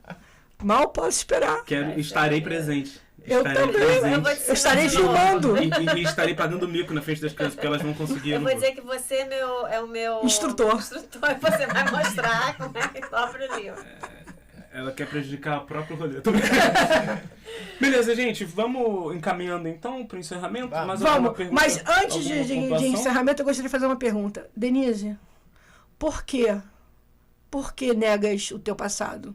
Mal posso esperar. Estarei presente. Eu também. Eu estarei filmando. E estarei pagando mico na frente das crianças, porque elas vão conseguir. Eu vou dizer que você é o meu instrutor. E você vai mostrar como é que dobra o livro. Ela quer prejudicar o próprio rolê. Beleza, gente, vamos encaminhando então para o encerramento? Vamos, mas antes de encerramento, eu gostaria de fazer uma pergunta. Denise, por quê? Por que negas o teu passado?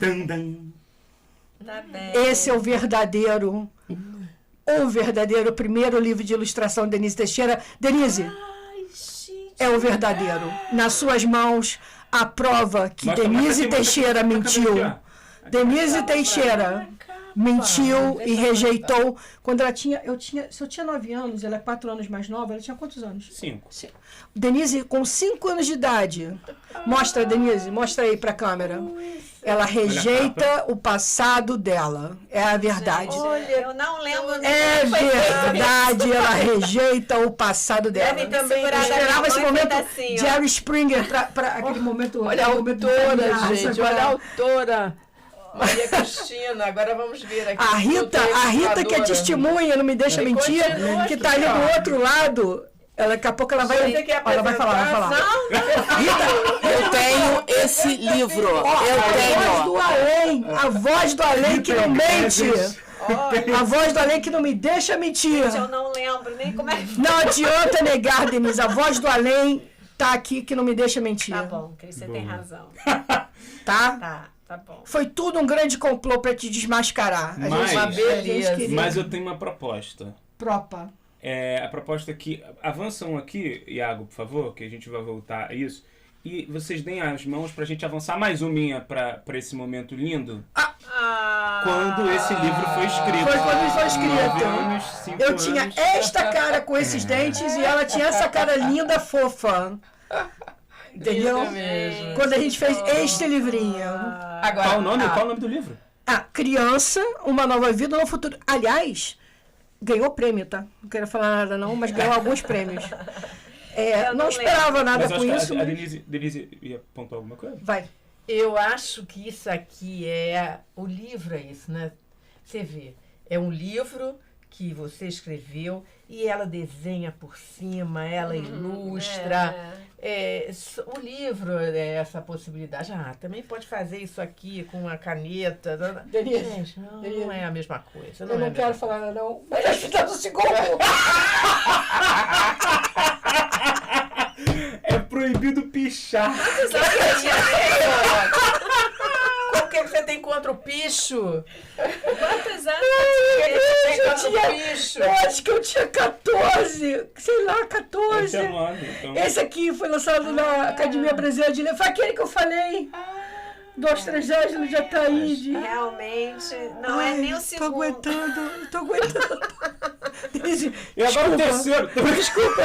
Tá bem. Esse é o verdadeiro primeiro livro de ilustração de Denise Teixeira. Denise, é o verdadeiro. Nas suas mãos, a prova que Denise Teixeira mentiu. Denise Teixeira mentiu e rejeitou. Quando ela tinha... Se eu tinha 9 anos, ela é 4 anos mais nova, ela tinha quantos anos? 5. Denise, com 5 anos de idade. Mostra, Denise, mostra aí pra câmera. Ela rejeita o passado dela. É a verdade. Olha, eu não lembro. É verdade, ela rejeita o passado dela. Eu esperava esse momento Jerry Springer para aquele momento. Olha a autora, gente. Olha a autora. Maria Cristina, agora vamos ver aqui. A Rita que é testemunha, não me deixa mentir, que está ali do outro lado. Daqui a pouco ela vai falar. Rita, eu tenho esse livro. A voz do além que não mente. A voz do além que não me deixa mentir. Gente, eu não lembro nem como é que... Não adianta negar, Denise. A voz do além tá aqui que não me deixa mentir. Tá bom, Cris, você tem razão. Tá? Tá bom. Foi tudo um grande complô para te desmascarar. Mas eu tenho uma proposta. Propa. A proposta é que avançam aqui, Iago, por favor, que a gente vai voltar a isso. E vocês deem as mãos pra gente avançar mais uma minha pra esse momento lindo. Quando esse livro foi escrito. Foi quando ele foi escrito. 9 anos, 5 eu anos. tinha esta cara com esses dentes e ela tinha essa cara linda, fofa. Entendeu? Quando a gente fez este livrinho. Agora, qual o nome do livro? Criança, Uma Nova Vida no Futuro. Aliás, ganhou prêmio, tá? Não quero falar nada não, mas ganhou alguns prêmios. Não esperava nada com isso. A Denise ia apontar alguma coisa? Vai. Eu acho que isso aqui o livro é isso, né? Você vê, é um livro que você escreveu e ela desenha por cima, ela ilustra. O livro é essa possibilidade. Também pode fazer isso aqui com uma caneta. Denise, gente, não é a mesma coisa. Eu não quero falar nada não. Mas acho que tá no segundo. É proibido pichar. que você tem contra o picho? Quantos anos? Tem contra o picho? Eu acho que eu tinha 14, sei lá, 14. Esse é o nome, então. Esse aqui foi lançado na Academia Brasileira de Letras. Foi aquele que eu falei. Do Astragésimo de Ataíde. Realmente, não é nem o Tô segundo. aguentando, tô aguentando. Denise, E agora o desculpa. terceiro. Desculpa.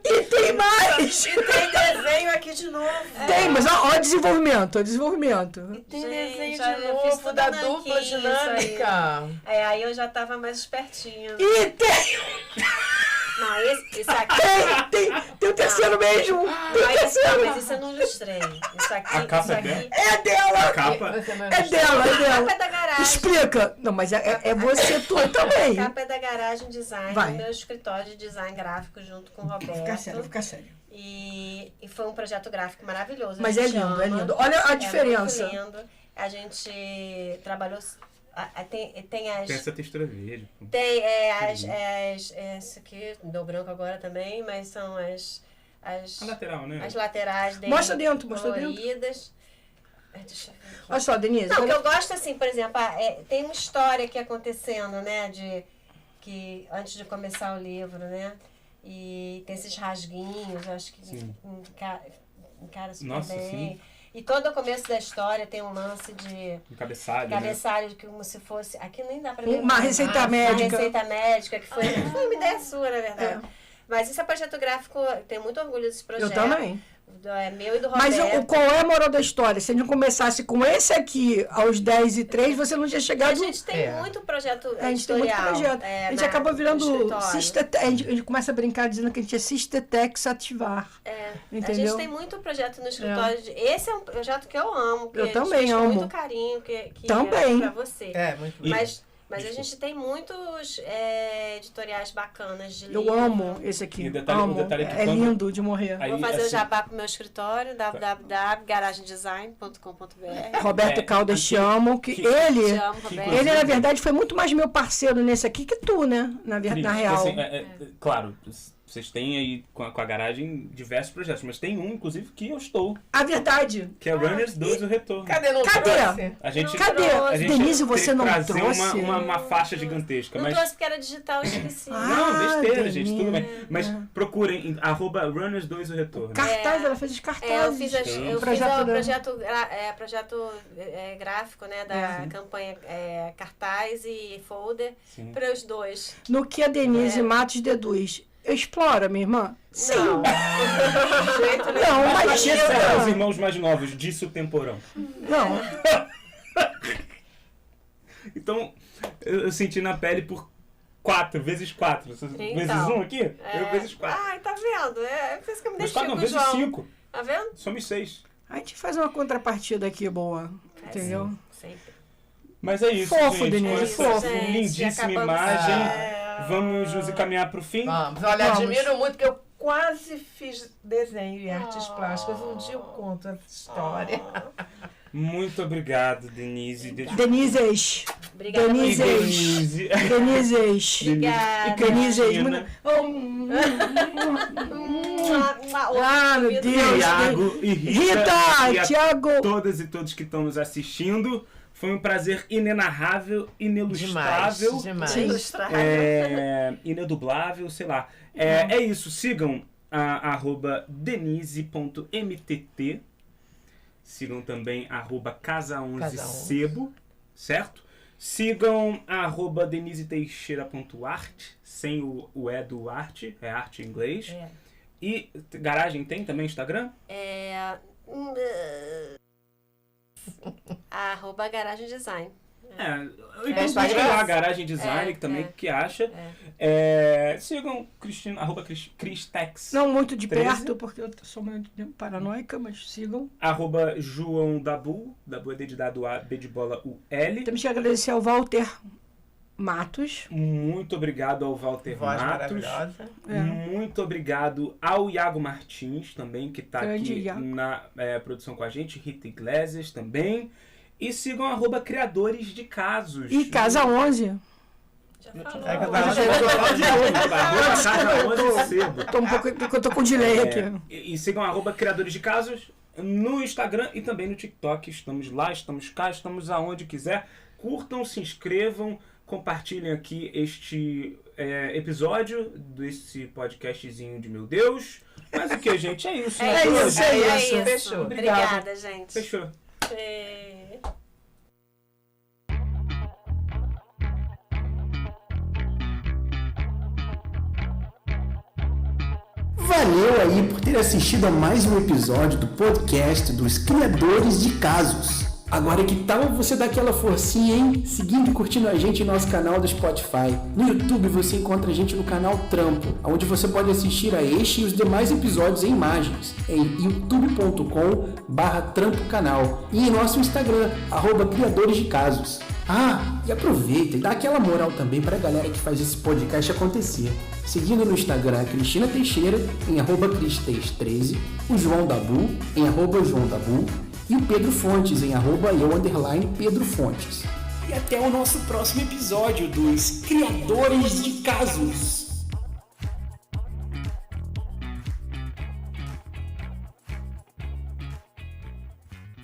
E tem mais. Tem desenho aqui de novo. Tem, mas ó, desenvolvimento, ó, desenvolvimento. Tem Gente, desenho já de eu fiz novo tudo da nanquim, dupla isso aí. dinâmica. Aí eu já tava mais espertinha. E tem Não, esse aqui. o terceiro mesmo. Tem o Mas terceiro. isso eu não ilustrei. Isso aqui. A capa isso é aqui. dela? É dela. A capa. Você não É dela, é A capa dela. é da garagem. Explica. Não, mas é você tu também. A capa é da Garagem Design, Vai. do meu escritório de design gráfico junto com o Roberto. Fica sério, fica sério. E foi um projeto gráfico maravilhoso. Mas a é gente lindo, é ama. lindo. Olha a É diferença. muito lindo. A gente trabalhou. Tem as. Tem essa textura verde. Tem esse aqui, deu branco agora também, mas são as A lateral, né? as laterais dele. Mostra dentro, mostra coloridas. Deixa eu ver aqui. Olha só, Denise. Não, o que olha- eu gosto assim, por exemplo, tem uma história aqui acontecendo, né, que antes de começar o livro, né, e tem esses rasguinhos, acho que Sim. encara super Nossa, bem. sim. E todo o começo da história tem um lance de Um cabeçalho, né? cabeçalho, como se fosse... Aqui nem dá pra ver. Uma receita Uma médica. receita médica, que foi uma ideia sua, na verdade. Mas isso é projeto gráfico, tenho muito orgulho desse projeto. Eu também. É meu e do Mas Roberto. qual é a moral da história? Se a gente começasse com esse aqui aos 10h03, você não tinha A chegado. gente tem muito projeto A gente tem muito editorial. projeto. A gente acaba no virando. escritório. A gente começa a brincar dizendo que a gente é Sistetex ativar. A Entendeu? gente tem muito projeto no escritório. Esse é um projeto que eu amo. Que Eu a gente também fez com amo. muito carinho. Que Também. É pra você. É, muito bom. Mas a gente tem muitos editoriais bacanas de Eu livro. amo esse aqui. E o detalhe é que É quando- lindo de morrer. Aí, Vou fazer o assim, jabá pro meu escritório, www.garagemdesign.com.br. Roberto Caldas, te amo. Que ele. Te amo, Roberto. Ele, na verdade, foi muito mais meu parceiro nesse aqui que tu, né? Na real. Assim, claro, vocês têm aí com a garagem diversos projetos, mas tem um, inclusive, que eu estou, A verdade. que é Runners 2 o Retorno. Cadê? Não Cadê? trouxe? A gente, Cadê? a gente Denise, tem você que não trazer trouxe? uma faixa gigantesca, Não mas... trouxe porque era digital, eu esqueci. Não, besteira, gente, tudo Denise. bem. Mas procurem em @Runners 2 o Retorno. Cartaz, ela fez os cartazes. Eu fiz, o Projeto projeto gráfico, né, da campanha cartaz e folder Sim. para os dois. No que a Denise Matos deduz. Explora, minha irmã? Sim. Não, de jeito nenhum. Não, Para os imagina. irmãos mais novos, disso temporão. Não. Então, eu senti na pele por 4 vezes 4. Vezes Então, 1 aqui? Eu vezes 4. Ai, tá vendo? É por isso que eu me Vezes deixei 4 não, com o vezes João. 5. Tá vendo? Somos 6. A gente faz uma contrapartida aqui boa. Entendeu? Sempre. Mas é isso, Fofo, gente. Denise, Com essa fofo. lindíssima Acabamos. imagem, vamos nos encaminhar para o fim. Vamos. Olha, Vamos. admiro muito que eu quase fiz desenho e artes plásticas. Um dia eu conto essa história. Muito obrigado, Denise. Denises. Obrigada. Denise. Denise. Denises. Obrigada. Denises. Cristina. Ah, meu Deus. Tiago e Rita, e a Tiago. todas e todos que estão nos assistindo. Foi um prazer inenarrável, inilustrável, Demais. inedublável, sei lá. É isso, sigam a @denise.mtt. Sigam também @casa11sebo, certo? Sigam @deniseteixeira.art, sem o E do arte, é arte em inglês. E Garagem tem também Instagram? @Garagem Design. Então Instagram? lá, Garagem Design, que também que acha. Sigam Cristina, @Cristex. Não muito de 13. perto, porque eu sou meio paranoica, mas sigam. @João Dabu, Dabu é D de dado A, B de bola, U, L. Temos que agradecer ao Walter Matos. Muito obrigado ao Walter Voz Matos. maravilhosa. Muito obrigado ao Iago Martins também, que está Grande aqui Iago. na produção com a gente. Rita Iglesias também. E sigam @criadores de casos. E Casa 11. Já falou. Casa 11 Sebo. Tô um pouco, porque eu tô com delay aqui. E sigam @criadores de casos. no Instagram e também no TikTok. Estamos lá, estamos cá, estamos aonde quiser. Curtam, se inscrevam, compartilhem aqui este episódio desse podcastzinho de meu Deus. Mas o que, gente? É isso, né? É isso. Fechou. Obrigada, gente. Fechou. Valeu aí por ter assistido a mais um episódio do podcast dos Criadores de Casos. Agora, que tal você dar aquela forcinha, hein? Seguindo e curtindo a gente em nosso canal do Spotify. No YouTube você encontra a gente no canal Trampo, onde você pode assistir a este e os demais episódios em imagens, em youtube.com/trampocanal e em nosso Instagram, @Criadores de Casos. Ah, e aproveita e dá aquela moral também para a galera que faz esse podcast acontecer. Seguindo no Instagram a Cristina Teixeira, em @Cris13, o João Dabu, em @JoãoDabu, e o Pedro Fontes, em @eu_Pedro Fontes. E até o nosso próximo episódio dos Criadores de Casos.